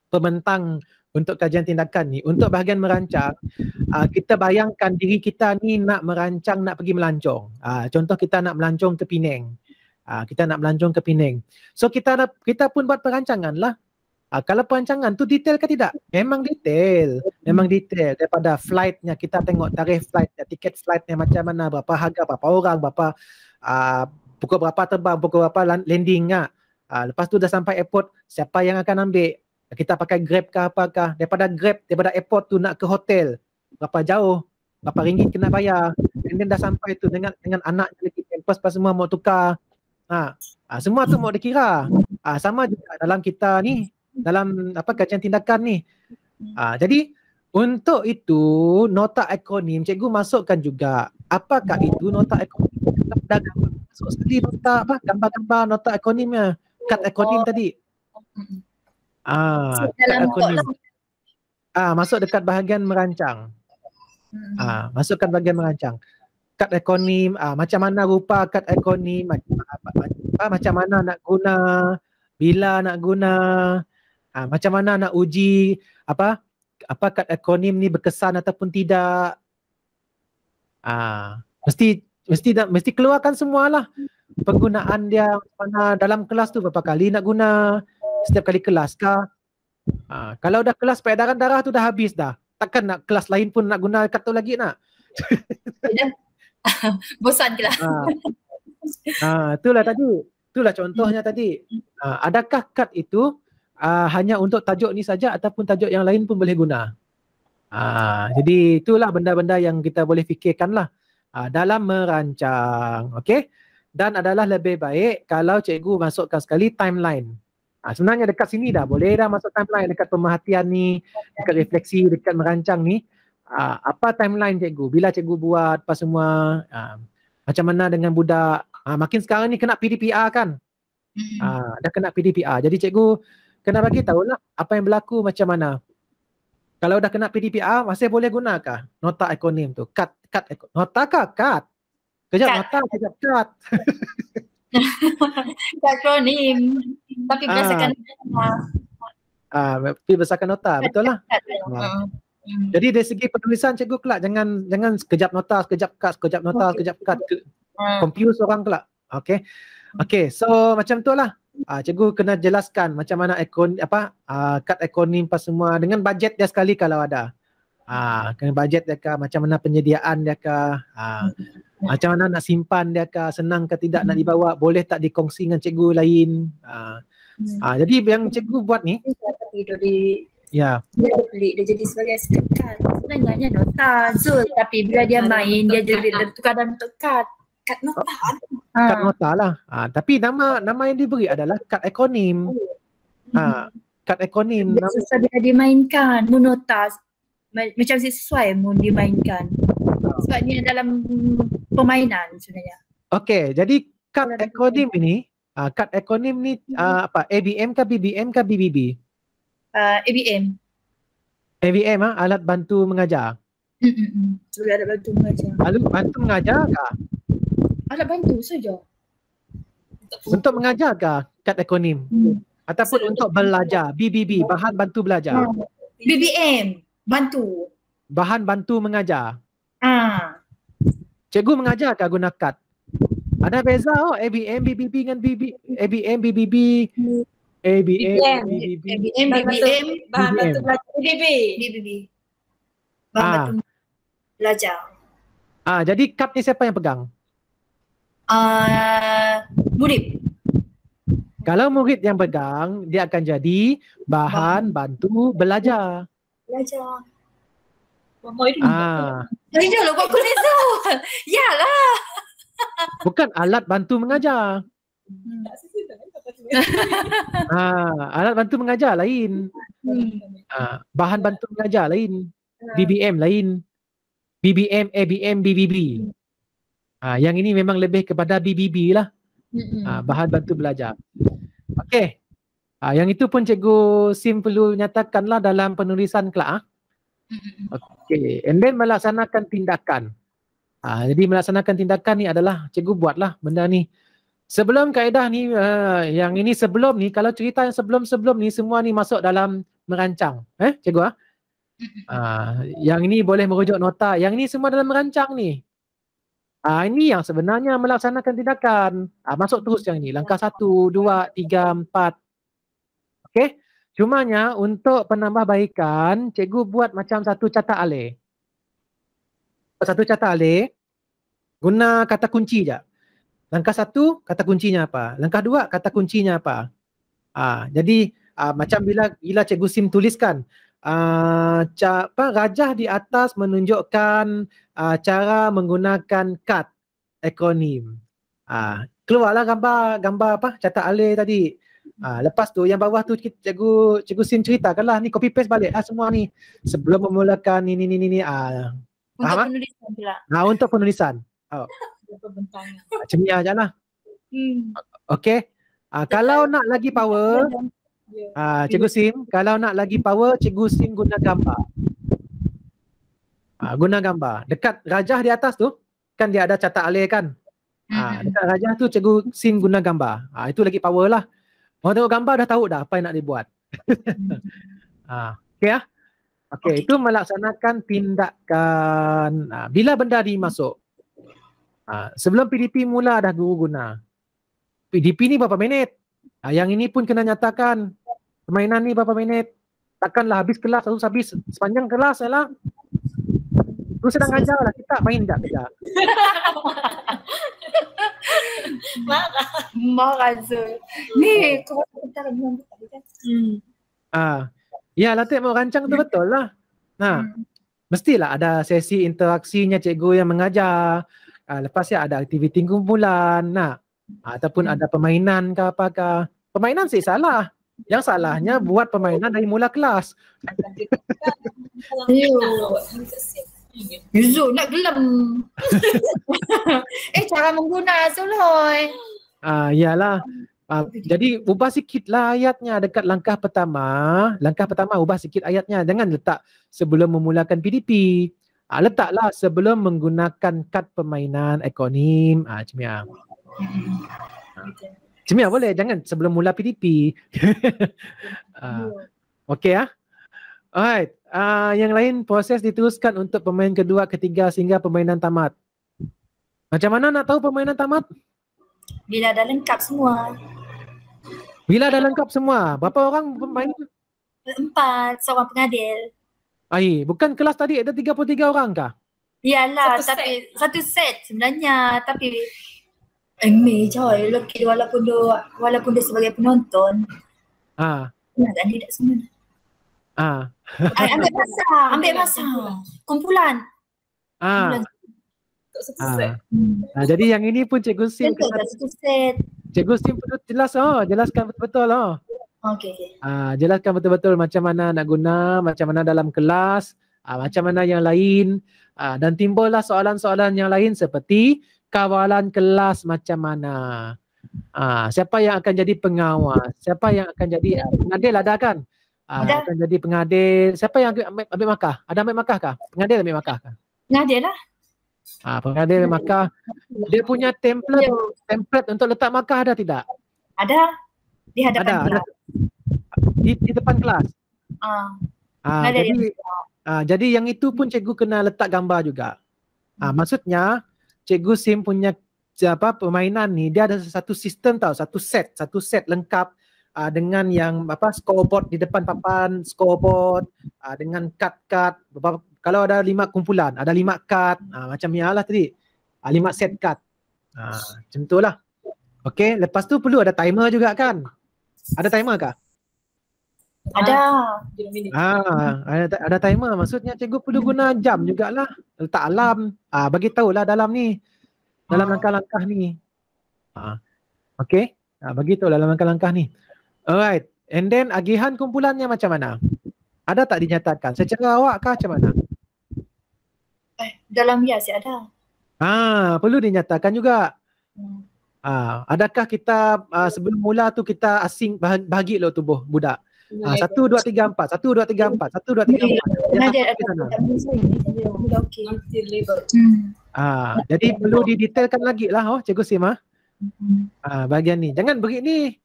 [SPEAKER 2] pembentang untuk kajian tindakan ni, untuk bahagian merancang, kita bayangkan diri kita ni nak merancang, nak pergi melancong. Contoh kita nak melancong ke Penang. So kita pun buat perancangan lah. Kalau perancangan tu detail ke tidak? Memang detail daripada flightnya, kita tengok tarikh flightnya, tiket flightnya macam mana, berapa harga, berapa orang, berapa pukul berapa terbang, pukul berapa landing. Lepas tu dah sampai airport, siapa yang akan ambil, kita pakai Grab ke apakah, daripada airport tu nak ke hotel, berapa jauh, berapa ringgit kena bayar, and then dah sampai tu dengan anak lagi, pampers pas semua mau tukar. Semua tu mau dikira. Sama juga dalam kita ni, dalam kajian tindakan ni. Jadi untuk itu nota akronim cikgu masukkan juga. Apakah itu nota akronim? Ada gambar masuk sekali nota gambar-gambar nota akronimnya. Kad akronim tadi. Kad akronim. Masuk dekat bahagian merancang. Masukkan bahagian merancang. Kad akronim, macam mana rupa kad akronim, macam mana nak guna, bila nak guna, macam mana nak uji apa kad akronim ni berkesan ataupun tidak. Mesti keluarkan semualah penggunaan dia mana dalam kelas tu, berapa kali nak guna, setiap kali kelas kah. Kalau dah kelas peredaran darah tu dah habis dah, takkan nak kelas lain pun nak guna kad tu lagi nak.
[SPEAKER 1] Bosan ke lah.
[SPEAKER 2] Itulah contohnya tadi. Adakah kad itu hanya untuk tajuk ni saja ataupun tajuk yang lain pun boleh guna? Jadi itulah benda-benda yang kita boleh fikirkan lah dalam merancang. Okay? Dan adalah lebih baik kalau cikgu masukkan sekali timeline. Sebenarnya dekat sini dah boleh dah masuk timeline, dekat pemerhatian ni, dekat refleksi, dekat merancang ni. Apa timeline cikgu? Bila cikgu buat apa semua? Macam mana dengan budak? Makin sekarang ni kena PDPR kan? Dah kena PDPR. Jadi cikgu kena bagi tahulah apa yang berlaku macam mana. Kalau dah kena PDPR, masih boleh gunakah nota akronim tu? Kad nota kah? Kad. Kejap nota, kejap kad.
[SPEAKER 1] Akronim. Tapi berdasarkan
[SPEAKER 2] tapi berdasarkan nota, betul lah. Jadi dari segi penulisan cikgu kelak jangan sekejap nota, sekejap kad, sekejap nota, sekejap kad. Confuse orang kelak. Okay, so macam tu lah. Cikgu kena jelaskan macam mana kad akronim pas semua dengan bajet dia sekali kalau ada. Kena bajet dia kah, macam mana penyediaan dia kah, macam mana nak simpan dia kah, senang ke tidak nak dibawa, boleh tak dikongsi dengan cikgu lain. Jadi yang cikgu buat ni dia pelik, dia jadi sebagai kad. Sebenarnya nota Zul, tapi bila dia main dia jadi tukar dalam bentuk kad nota. Kad nota lah. Tapi nama yang diberi adalah kad akronim. Kad akronim.
[SPEAKER 1] Susah bila dimainkan. Nota macam sesuai mun dimainkan. Sebab ni dalam permainan sebenarnya.
[SPEAKER 2] Okey, jadi kad akronim ini, kad akronim ni ABM ke BBM ke BBB?
[SPEAKER 1] ABM.
[SPEAKER 2] ABM alat bantu mengajar.
[SPEAKER 1] Alat bantu mengajar.
[SPEAKER 2] Alat bantu mengajar kah?
[SPEAKER 1] Alat bantu saja.
[SPEAKER 2] Untuk mengajar kah kad akronim? Ataupun untuk belajar, BBB, bahan bantu belajar.
[SPEAKER 1] BBM. Bantu.
[SPEAKER 2] Bahan bantu mengajar.
[SPEAKER 1] Cikgu
[SPEAKER 2] mengajar ke guna kad? Ada beza ABM, BBB dengan ABM, BBB, ABM, BBB.
[SPEAKER 1] ABM, BBM,
[SPEAKER 3] bahan bantu belajar
[SPEAKER 1] BBB. Bahan bantu belajar.
[SPEAKER 2] Jadi kad ni siapa yang pegang?
[SPEAKER 1] Murid.
[SPEAKER 2] Kalau murid yang pegang, dia akan jadi bahan bantu belajar.
[SPEAKER 1] Ini loh buat kulit soal. Yalah.
[SPEAKER 2] Bukan alat bantu mengajar. Alat bantu mengajar lain. Bahan bantu mengajar lain. BBM lain. BBM, ABM, BBB. Yang ini memang lebih kepada BBB lah. Bahan bantu belajar. Okey. Yang itu pun Cikgu Sim perlu nyatakanlah dalam penulisan kelak. Okey. And then melaksanakan tindakan. Jadi melaksanakan tindakan ni adalah cikgu buatlah benda ni. Sebelum kaedah ni, yang ini sebelum ni, kalau cerita yang sebelum-sebelum ni semua ni masuk dalam merancang. Cikgu yang ini boleh merujuk nota. Yang ini semua dalam merancang ni. Ini yang sebenarnya melaksanakan tindakan. Masuk terus yang ini. Langkah 1, 2, 3, 4. Okey. Cumanya untuk penambahbaikan, cikgu buat macam satu catat alih. Satu catat alih, guna kata kunci je. Langkah 1, kata kuncinya apa? Langkah 2, kata kuncinya apa? Jadi macam bila Cikgu Sim tuliskan, rajah di atas menunjukkan cara menggunakan kad akronim. Keluarlah gambar apa? Catat alih tadi. Lepas tu yang bawah tu Cikgu Sim ceritakanlah, ni copy paste balik semua ni. Sebelum memulakan ni.
[SPEAKER 1] Untuk penulisan pula.
[SPEAKER 2] Untuk penulisan. Macam ni aja lah. Okey. Kalau nak lagi power, Cikgu Sim, kalau nak lagi power, Cikgu Sim guna gambar. Guna gambar. Dekat rajah di atas tu, kan dia ada catat alih kan? Dekat rajah tu Cikgu Sim guna gambar. Itu lagi power lah. Orang tengok gambar dah tahu dah apa yang nak dibuat. Okey ya? Okey, itu melaksanakan tindakan. Bila benda ni masuk? Sebelum PDP mula dah guru guna. PDP ni berapa minit? Yang ini pun kena nyatakan. Permainan ni berapa minit? Takkanlah habis kelas terus habis sepanjang kelas lah. Tu sedang ajar lah, kita main sekejap.
[SPEAKER 1] Marah Zul. Ni kau bentar dengan kan?
[SPEAKER 2] Ya, Latif mau rancang tu betul lah. Mestilah ada sesi interaksinya cikgu yang mengajar. Lepas ya ada aktiviti kumpulan. Ataupun ada permainan ke apakah. Permainan sih salah. Yang salahnya buat permainan dari mula kelas.
[SPEAKER 1] Zul nak gelam. Cara mengguna Zulhoi.
[SPEAKER 2] Iyalah. Jadi ubah sikit lah ayatnya dekat langkah pertama. Langkah pertama ubah sikit ayatnya. Jangan letak sebelum memulakan PDP. Letaklah sebelum menggunakan kad permainan akronim. Cemia. Cemia boleh. Jangan sebelum mula PDP. Okey ya. Alright. Yang lain proses diteruskan untuk pemain kedua, ketiga sehingga permainan tamat. Macam mana nak tahu permainan tamat?
[SPEAKER 1] Bila dah lengkap semua.
[SPEAKER 2] Bila dah lengkap semua? Berapa orang pemain?
[SPEAKER 1] 4, seorang pengadil.
[SPEAKER 2] Bukan kelas tadi ada 33 orang kah?
[SPEAKER 1] Iyalah, satu set sebenarnya. Tapi coy, lelaki walaupun dia sebagai penonton. Nak tidak semua. Ambil masa. Kumpulan.
[SPEAKER 2] Jadi yang ini pun Cikgu Sim Cikgu Sim perlu jelaskan betul-betul.
[SPEAKER 1] Okey.
[SPEAKER 2] Jelaskan betul-betul macam mana nak guna, macam mana dalam kelas, macam mana yang lain, dan timbullah soalan-soalan yang lain seperti kawalan kelas macam mana. Siapa yang akan jadi pengawas, siapa yang akan jadi pengadil ada kan? Akan jadi pengadil. Siapa yang ambil markah? Ada ambil markah kah? Pengadil ambil markah kah?
[SPEAKER 1] Pengadil lah.
[SPEAKER 2] Pengadil markah. Dia punya template untuk letak markah ada tidak?
[SPEAKER 1] Ada. Di hadapan kelas.
[SPEAKER 2] Di depan kelas. Jadi Jadi yang itu pun cikgu kena letak gambar juga. Maksudnya Cikgu Sim punya permainan ni dia ada satu sistem tau, satu set lengkap dengan yang scoreboard di depan papan scoreboard dengan kad-kad. Kalau ada 5 kumpulan, ada 5 kad, macam ya lah tadi. 5 set kad. Macam tu lah. Okey, lepas tu perlu ada timer juga kan? Ada timer kah?
[SPEAKER 1] Ada.
[SPEAKER 2] Ada timer. Maksudnya cikgu perlu guna jam jugalah. Letak alarm. Bagi tahulah dalam ni. Dalam langkah-langkah ni. Okey. Bagi tahulah dalam langkah-langkah ni. Alright. And then agihan kumpulannya macam mana? Ada tak dinyatakan? Secara awak kah macam mana?
[SPEAKER 1] Dalam bias ada.
[SPEAKER 2] Perlu dinyatakan juga. Adakah kita sebelum mula tu kita asing bahagi lo tubuh budak? 1, 2, 3, 4. 1, 2, 3, 4. 1, 2, 3, 4. Jadi perlu didetailkan lagi lah Cikgu Sim. Bahagian ni. Jangan beri ni.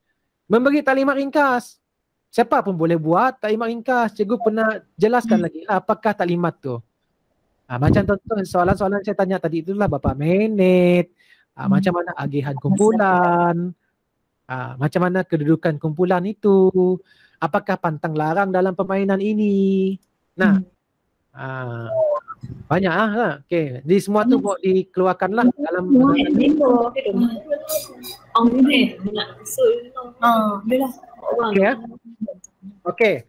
[SPEAKER 2] Memberi taklimat ringkas. Siapa pun boleh buat taklimat ringkas. Cikgu pernah jelaskan lagi lah apakah taklimat tu. Macam contoh soalan-soalan saya tanya tadi itulah berapa minit. Macam mana agihan kumpulan. Macam mana kedudukan kumpulan itu. Apakah pantang larang dalam permainan ini. Nah. Banyak lah. Okay. Jadi semua tu mau dikeluarkan lah dalam Okay.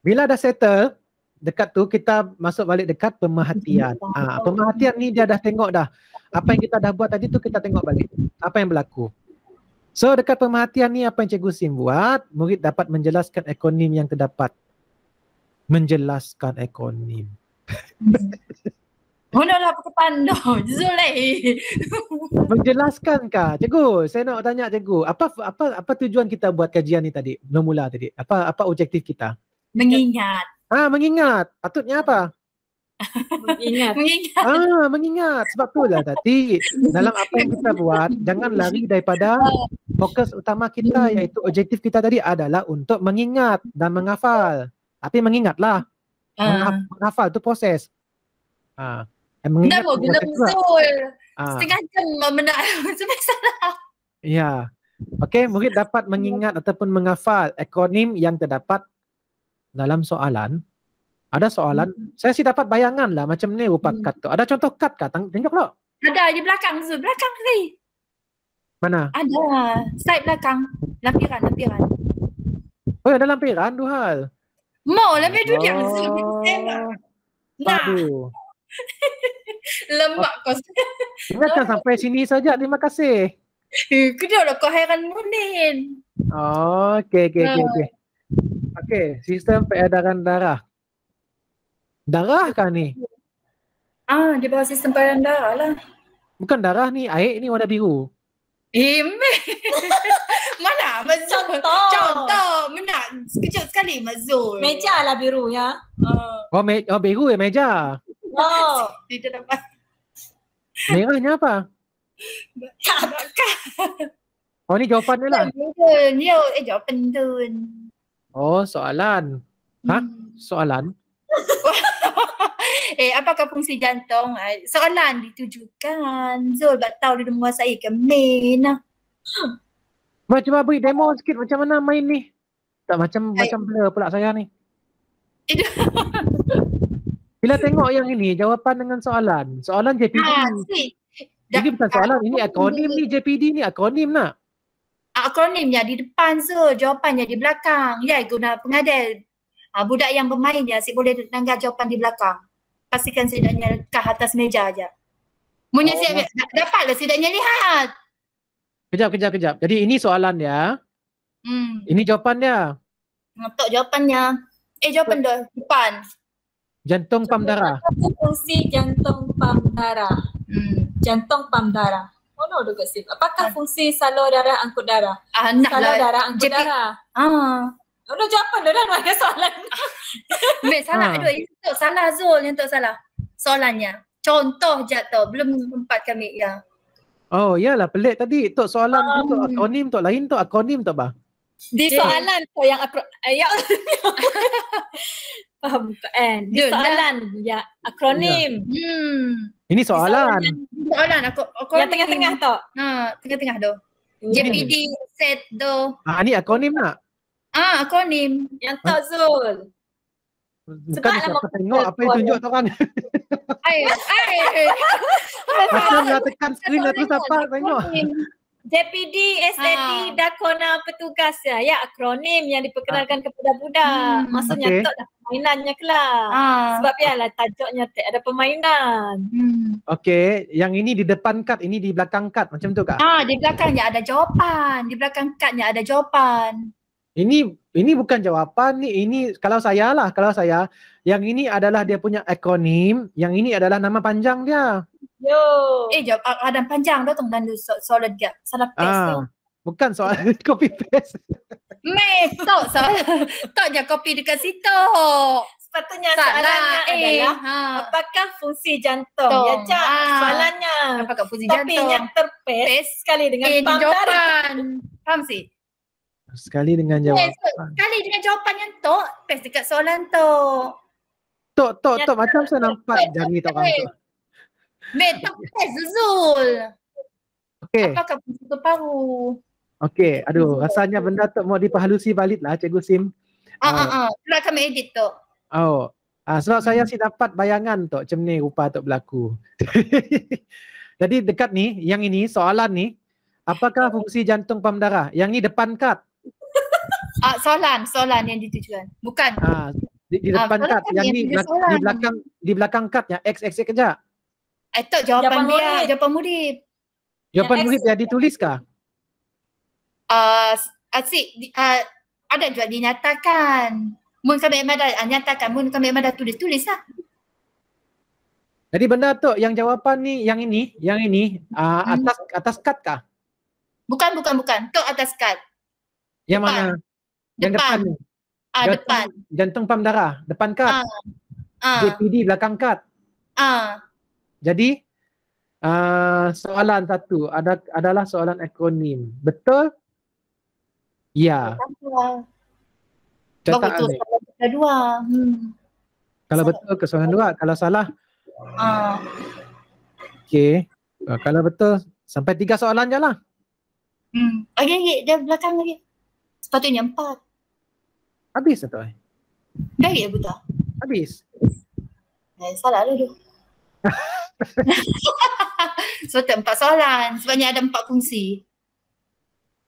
[SPEAKER 2] Bila dah settle dekat tu kita masuk balik dekat pemerhatian. Pemerhatian ni dia dah tengok dah. Apa yang kita dah buat tadi tu kita tengok balik. Apa yang berlaku. So dekat pemerhatian ni apa yang Cikgu Sim buat, murid dapat menjelaskan akronim yang terdapat. Menjelaskan akronim.
[SPEAKER 1] Lah pakai pandang. Zulai.
[SPEAKER 2] Menjelaskan kah? Cikgu, saya nak tanya cikgu, apa tujuan kita buat kajian ni tadi? Bermula tadi. Apa objektif kita?
[SPEAKER 1] Mengingat.
[SPEAKER 2] Mengingat. Patutnya apa? Mengingat. Sebab itulah tadi dalam apa yang kita buat, jangan lari daripada fokus utama kita, iaitu objektif kita tadi adalah untuk mengingat dan menghafal. Tapi mengingatlah. Menghafal tu proses.
[SPEAKER 1] Mengingat mau guna betul. Setengah jam menak sampai salah.
[SPEAKER 2] Ya. Okey, murid dapat mengingat ataupun menghafal akronim yang terdapat dalam soalan. Ada soalan, saya sih dapat bayangan lah macam ni rupa kad tu. Ada contoh kad kah? Tunjuk lo.
[SPEAKER 1] Ada di belakang tu, belakang ni.
[SPEAKER 2] Mana?
[SPEAKER 1] Ada, side belakang. Lampiran.
[SPEAKER 2] Oh, ada lampiran tu hal.
[SPEAKER 1] Mau lampiran tu dia Zul.
[SPEAKER 2] Aduh.
[SPEAKER 1] Lemak kau.
[SPEAKER 2] Ingatkan sampai sini saja. Terima kasih.
[SPEAKER 1] Kedua lah kau heran munin.
[SPEAKER 2] Okey. Okey, sistem peredaran darah. Darah kan ni?
[SPEAKER 1] Di bawah sistem peredaran darah lah.
[SPEAKER 2] Bukan darah ni, air ni warna biru.
[SPEAKER 1] Mana Mazul? Contoh. Menak sekejap sekali Mazul.
[SPEAKER 3] Meja lah biru ya.
[SPEAKER 2] Biru ya meja.
[SPEAKER 1] Tidak dapat.
[SPEAKER 2] Merahnya apa? Ni jawapan dia lah.
[SPEAKER 1] Jawapan tu.
[SPEAKER 2] Soalan. Soalan?
[SPEAKER 1] Apakah fungsi jantung? Soalan ditujukan. Zul tahu dia menguasai ke main.
[SPEAKER 2] Cuba beri demo sikit macam mana main ni. Tak macam blur pula saya ni. Bila tengok yang ini, jawapan dengan soalan. Soalan JPD. Ini bukan soalan, ini akronim ni JPD ni, akronim nak.
[SPEAKER 1] Akronimnya di depan Zul, jawapannya di belakang. Ya, guna pengadil. Budak yang bermain dia asyik boleh langgar jawapan di belakang. Pastikan setidaknya kat atas meja aja. Munya siap dapatlah setidaknya lihat.
[SPEAKER 2] Kejap. Jadi ini soalan dia. Ini jawapan dia.
[SPEAKER 1] Untuk jawapannya. Jawapan dia depan.
[SPEAKER 2] Jantung pam darah.
[SPEAKER 3] Fungsi jantung pam darah. Jantung pam darah. Dekat sini. Apakah fungsi salur darah angkut darah? Salur darah angkut darah. Jawapan dia dah ada soalan.
[SPEAKER 1] Salah. Aduh, itu salah Zul yang tak salah. Soalannya. Contoh je tu. Belum empat kami ya.
[SPEAKER 2] Iyalah pelik tadi. Tok soalan tu akronim, tok lain tu akronim tak bah?
[SPEAKER 3] Di soalan tu yang Faham bukan? Dia soalan. Ya, akronim.
[SPEAKER 2] Ini soalan.
[SPEAKER 1] Soalan aku
[SPEAKER 3] yang tengah-tengah tu.
[SPEAKER 1] Tengah-tengah tu. JPD set tu.
[SPEAKER 2] Ni akronim nak?
[SPEAKER 1] Akronim.
[SPEAKER 3] Yang tak Zul.
[SPEAKER 2] Bukan siapa tengok apa yang tunjuk tu kan. Macam nak tekan skrin lah terus apa tengok.
[SPEAKER 3] JPD, SAT, Dakona petugas ya akronim yang diperkenalkan kepada budak. Maksudnya tak ada permainannya kelak. Sebab biarlah tajuknya tak ada permainan.
[SPEAKER 2] Okey, yang ini di depan kad, ini di belakang kad macam tu kah?
[SPEAKER 1] Di belakangnya ada jawapan, di belakang kadnya ada jawapan.
[SPEAKER 2] Ini bukan jawapan ni, ini kalau saya yang ini adalah dia punya akronim, yang ini adalah nama panjang dia.
[SPEAKER 1] Jawab ada panjang tu dan solid gap. Salah paste tu.
[SPEAKER 2] Bukan soal copy paste.
[SPEAKER 1] Tak je copy dekat situ.
[SPEAKER 3] Sepatutnya soalannya adalah apakah fungsi jantung? Ya Cak, soalannya.
[SPEAKER 1] Apakah fungsi
[SPEAKER 3] jantung? Tapi yang terpaste sekali dengan
[SPEAKER 1] jawapan. Faham sih?
[SPEAKER 2] Sekali dengan jawapan.
[SPEAKER 1] Sekali dengan jawapan yang tok, paste dekat soalan tu.
[SPEAKER 2] Tok macam saya nampak jari tok orang tu.
[SPEAKER 1] Tak paste Zul.
[SPEAKER 2] Okey.
[SPEAKER 1] Apakah fungsi paru?
[SPEAKER 2] Okey, aduh rasanya benda tu mau diperhalusi balik lah Cikgu Sim.
[SPEAKER 1] Pula kami edit tu.
[SPEAKER 2] Sebab saya sih dapat bayangan tu macam ni rupa tu berlaku. Jadi dekat ni, yang ini soalan ni, apakah fungsi jantung pam darah? Yang ni depan kad.
[SPEAKER 1] Soalan yang ditujukan. Bukan.
[SPEAKER 2] Di depan kad, yang ni di belakang kadnya X kejap.
[SPEAKER 1] Itu jawapan dia, jawapan murid.
[SPEAKER 2] Jawapan murid dia dituliskah?
[SPEAKER 1] Ada juga dinyatakan. Mun kami ada nyatakan, mun kami ada tulis lah.
[SPEAKER 2] Jadi benda tu yang jawapan ni, yang ini atas kad kah?
[SPEAKER 1] Bukan. Tu atas kad.
[SPEAKER 2] Yang mana? Yang depan ni.
[SPEAKER 1] Depan.
[SPEAKER 2] Jantung pam darah, depan kad. JPD belakang kad. Jadi soalan satu adalah soalan akronim. Betul? Ya.
[SPEAKER 1] Betul soalan kedua.
[SPEAKER 2] Kalau betul ke soalan dua, kalau salah. Okey. Kalau betul sampai 3 soalan je lah.
[SPEAKER 1] Lagi dia belakang lagi. Sepatutnya 4.
[SPEAKER 2] Habis atau?
[SPEAKER 1] Lagi betul.
[SPEAKER 2] Habis.
[SPEAKER 1] Salah dulu. Sepatutnya 4 soalan. Sebabnya ada 4 fungsi.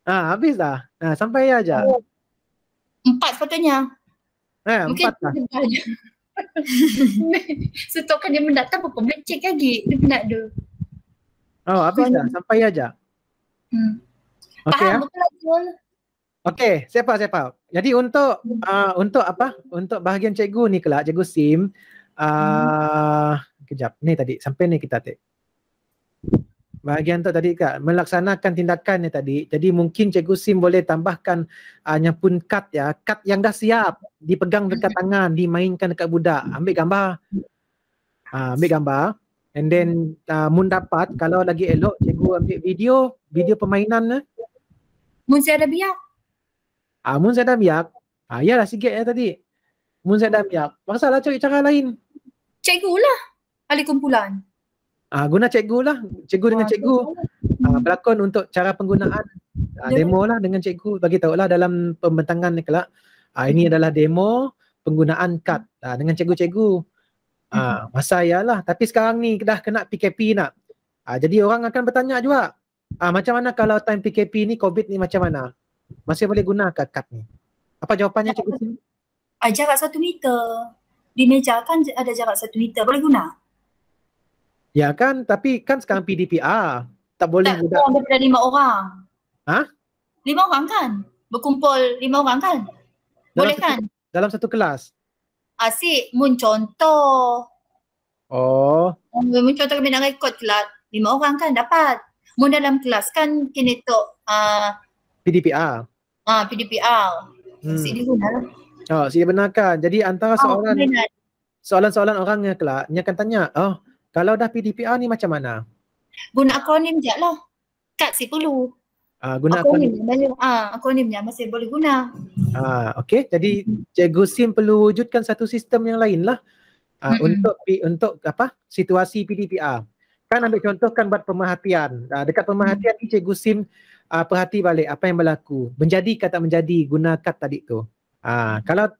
[SPEAKER 2] Habis dah. Sampai aja.
[SPEAKER 1] 4 sepatutnya.
[SPEAKER 2] Mungkin 4 lah.
[SPEAKER 1] Setok dia mendatang apa boleh cek lagi. Dia penat dia.
[SPEAKER 2] Habis dah. Sampai aja.
[SPEAKER 1] Faham betul.
[SPEAKER 2] Okey, siapa? Jadi untuk apa? Untuk bahagian cikgu ni kelak, Cikgu Sim. Kejap. Ni tadi, sampai ni kita tik. Bahagian tu tadi Kak, melaksanakan tindakan ni tadi. Jadi mungkin Cikgu Sim boleh tambahkan nyapun kad ya. Kad yang dah siap, dipegang dekat tangan, dimainkan dekat budak. Ambil gambar. And then mun dapat, kalau lagi elok Cikgu ambil video permainan.
[SPEAKER 1] Mun saya ada biak.
[SPEAKER 2] Mun saya dah biak. Yalah sikit ya tadi. Mun saya dah biak. Masalah cari cara lain.
[SPEAKER 1] Cikgu lah. Ahli kumpulan.
[SPEAKER 2] Guna cikgu lah. Cikgu dengan cikgu. Berlakon untuk cara penggunaan. Demo lah dengan cikgu. Bagi tahulah dalam pembentangan ni kelak. Ini adalah demo penggunaan kad dengan cikgu-cikgu. Masa ayalah. Tapi sekarang ni dah kena PKP nak. Jadi orang akan bertanya juga. Macam mana kalau time PKP ni, COVID ni macam mana? Masih boleh guna kad ni? Apa jawapannya Cikgu Sim?
[SPEAKER 1] Jarak 1 meter. Di meja kan ada jarak 1 meter. Boleh guna?
[SPEAKER 2] Ya kan, tapi kan sekarang PDPR. Tak boleh budak.
[SPEAKER 1] Kurang daripada 5 orang. 5 orang kan? Berkumpul 5 orang kan? Boleh kan?
[SPEAKER 2] Dalam satu kelas?
[SPEAKER 1] Asyik, mun contoh. Mun contoh kami nak rekod kelas, 5 orang kan dapat. Mun dalam kelas kan kini tu
[SPEAKER 2] PDPR.
[SPEAKER 1] PDPR. Asyik diguna lah.
[SPEAKER 2] Saya benarkan. Jadi antara soalan-soalan orangnya kelak, dia akan tanya, kalau dah PDPR ni macam mana?
[SPEAKER 1] Guna akronim je lah. Kad si perlu.
[SPEAKER 2] Guna
[SPEAKER 1] akronimnya masih boleh guna.
[SPEAKER 2] Okey, jadi Cikgu Sim perlu wujudkan satu sistem yang lain lah untuk situasi PDPR. Kan ambil contoh kan buat pemerhatian. Dekat pemerhatian ni Cikgu Sim perhati balik apa yang berlaku. Menjadi ke tak menjadi, guna kad tadi tu. Kalau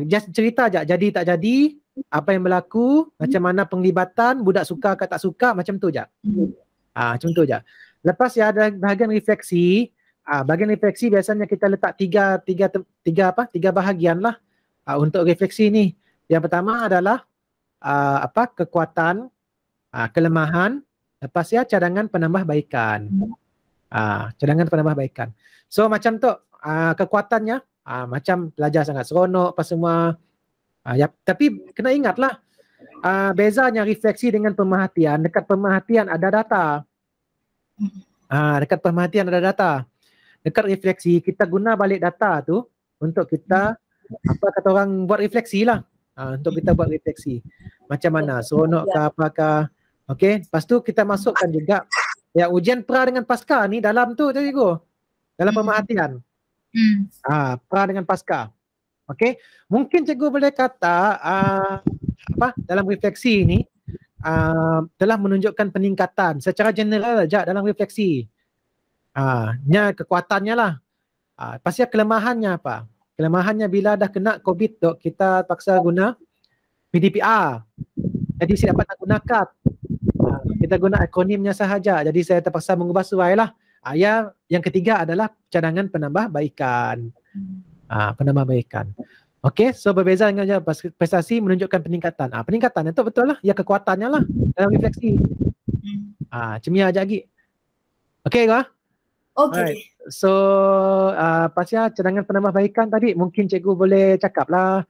[SPEAKER 2] just cerita je, jadi tak jadi, apa yang berlaku, macam mana penglibatan, budak suka ke tak suka, macam tu je. Macam tu je. Lepas ya ada bahagian refleksi. Bahagian refleksi biasanya kita letak tiga bahagian lah untuk refleksi ni. Yang pertama adalah kekuatan, kelemahan, lepas ya cadangan penambahbaikan. Cadangan penambahbaikan. So macam tu kekuatannya, macam pelajar sangat seronok apa semua. Tapi kena ingatlah bezanya refleksi dengan pemerhatian. Dekat pemerhatian ada data. Dekat pemerhatian ada data. Dekat refleksi kita guna balik data tu untuk kita kata orang buat refleksi lah. Untuk kita buat refleksi. Macam mana, seronok ke apakah. Okey, lepas tu kita masukkan juga ya ujian pra dengan pasca ni dalam tu cikgu. Dalam pemerhatian. Pra dengan pasca. Okey, mungkin cikgu boleh kata dalam refleksi ni telah menunjukkan peningkatan secara general saja dalam refleksi. Kekuatannya lah. Pasti kelemahannya apa? Kelemahannya bila dah kena COVID tu kita paksa guna PDPR. Jadi saya dapat nak guna kad. Kita guna akronimnya sahaja. Jadi saya terpaksa mengubah suai lah. Yang ketiga adalah cadangan penambahbaikan. Penambahbaikan. Okey, so berbeza dengan prestasi menunjukkan peningkatan. Peningkatan itu betul lah. Ya kekuatannya lah dalam refleksi. Cemia aja lagi. Okey ke?
[SPEAKER 1] Okey.
[SPEAKER 2] Right. So pasal cadangan penambahbaikan tadi mungkin cikgu boleh cakap lah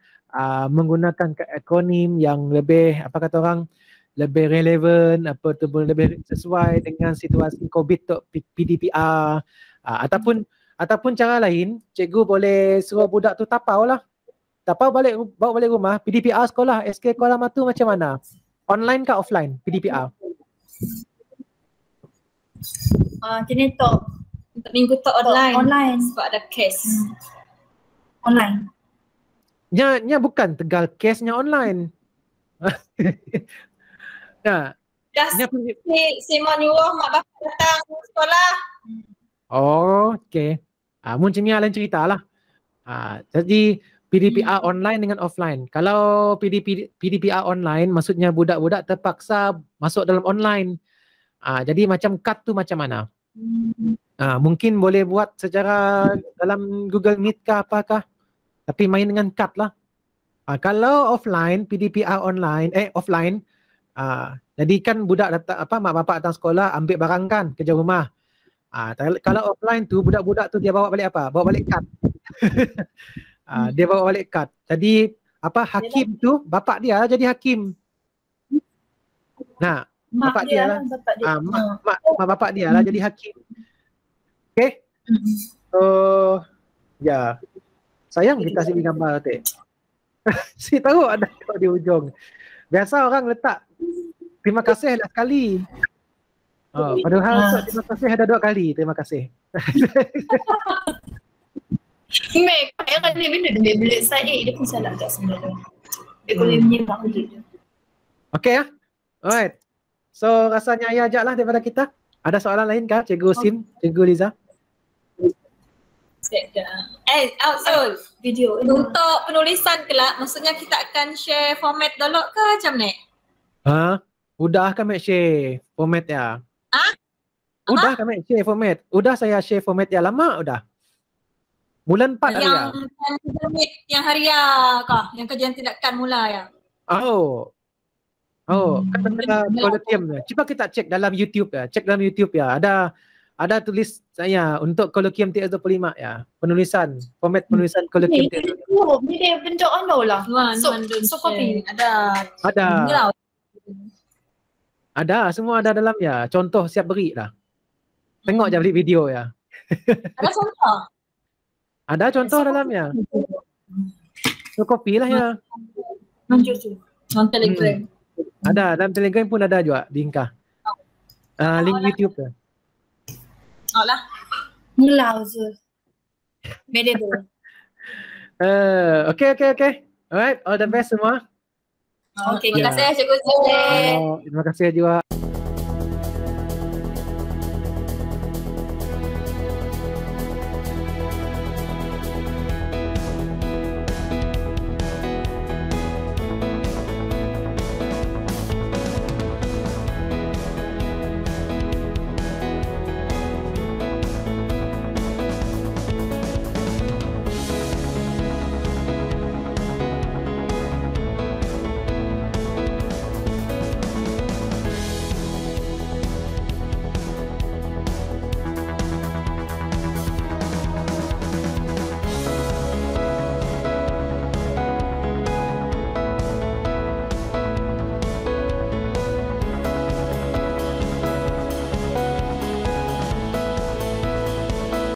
[SPEAKER 2] menggunakan akronim yang lebih lebih relevan, lebih sesuai dengan situasi COVID tu PDPR, ataupun cara lain cikgu boleh suruh budak tu tapau lah. Tapau bawa balik rumah PDPR sekolah SK Kuala Matu macam mana? Online ke offline PDPR?
[SPEAKER 1] Jenis tu
[SPEAKER 3] untuk minggu tu online.
[SPEAKER 1] Sebab ada case. Online.
[SPEAKER 2] Nya bukan Tegal case-nya online.
[SPEAKER 3] Si Moniwah mak bapak datang sekolah.
[SPEAKER 2] Okey. Mungkin lain cerita lah. Jadi PDPR online dengan offline. Kalau PDPR online maksudnya budak-budak terpaksa masuk dalam online. Jadi macam kad tu macam mana? Mungkin boleh buat secara dalam Google Meet ke apakah. Tapi main dengan kad lah. Kalau offline, PDPR online, offline, jadi kan budak datang, mak bapak datang sekolah ambil barang kan kerja rumah. Kalau offline tu budak-budak tu dia bawa balik apa? Bawa balik kad. Dia bawa balik kad. Jadi hakim tu bapak dia jadi hakim. Bapak dia lah. Mak bapak dia lah jadi hakim. Okay. So ya. Sayang kita sini gambar tu. Si tahu ada di ujung. Biasa orang letak terima kasih lah sekali. Padahal terima kasih ada 2 kali. Terima kasih.
[SPEAKER 1] Mek, yang kan ni benda dia bilik saya dia pun salah tak sebenarnya. Dia boleh menyimak je.
[SPEAKER 2] Okey ya. Alright. So rasanya ayah ajak lah daripada kita. Ada soalan lain kah Cikgu Sim, Cikgu Liza?
[SPEAKER 3] Video untuk penulisan kelak, maksudnya kita akan share format dulu ke macam ni?
[SPEAKER 2] Udah kami share format ya. Udah kami share format. Udah saya share format ya lama udah. Bulan 4 hari ya.
[SPEAKER 3] Yang hari ya kah? Yang kajian tindakan mula ya.
[SPEAKER 2] Kan ada kolokvium. Cuba kita cek dalam YouTube ya. Cek dalam YouTube ya. Ada tulis saya untuk kolokvium TS25 ya. Penulisan, format penulisan kolokvium TS25.
[SPEAKER 1] Ni dia bentuk lah. So copy.
[SPEAKER 2] Ada, semua ada dalam ya. Contoh siap beri lah. Tengok je balik video ya.
[SPEAKER 3] Ada contoh?
[SPEAKER 2] Ada contoh dalamnya. So copy lah ya.
[SPEAKER 3] Dalam Telegram.
[SPEAKER 2] Ada, dalam Telegram pun ada juga di Inka. Link YouTube ya.
[SPEAKER 3] Lah.
[SPEAKER 1] Ngelau Zul. Medable.
[SPEAKER 2] Okay. Alright, all the best semua.
[SPEAKER 3] Okay, terima kasih Cikgu Zul.
[SPEAKER 2] Terima kasih juga.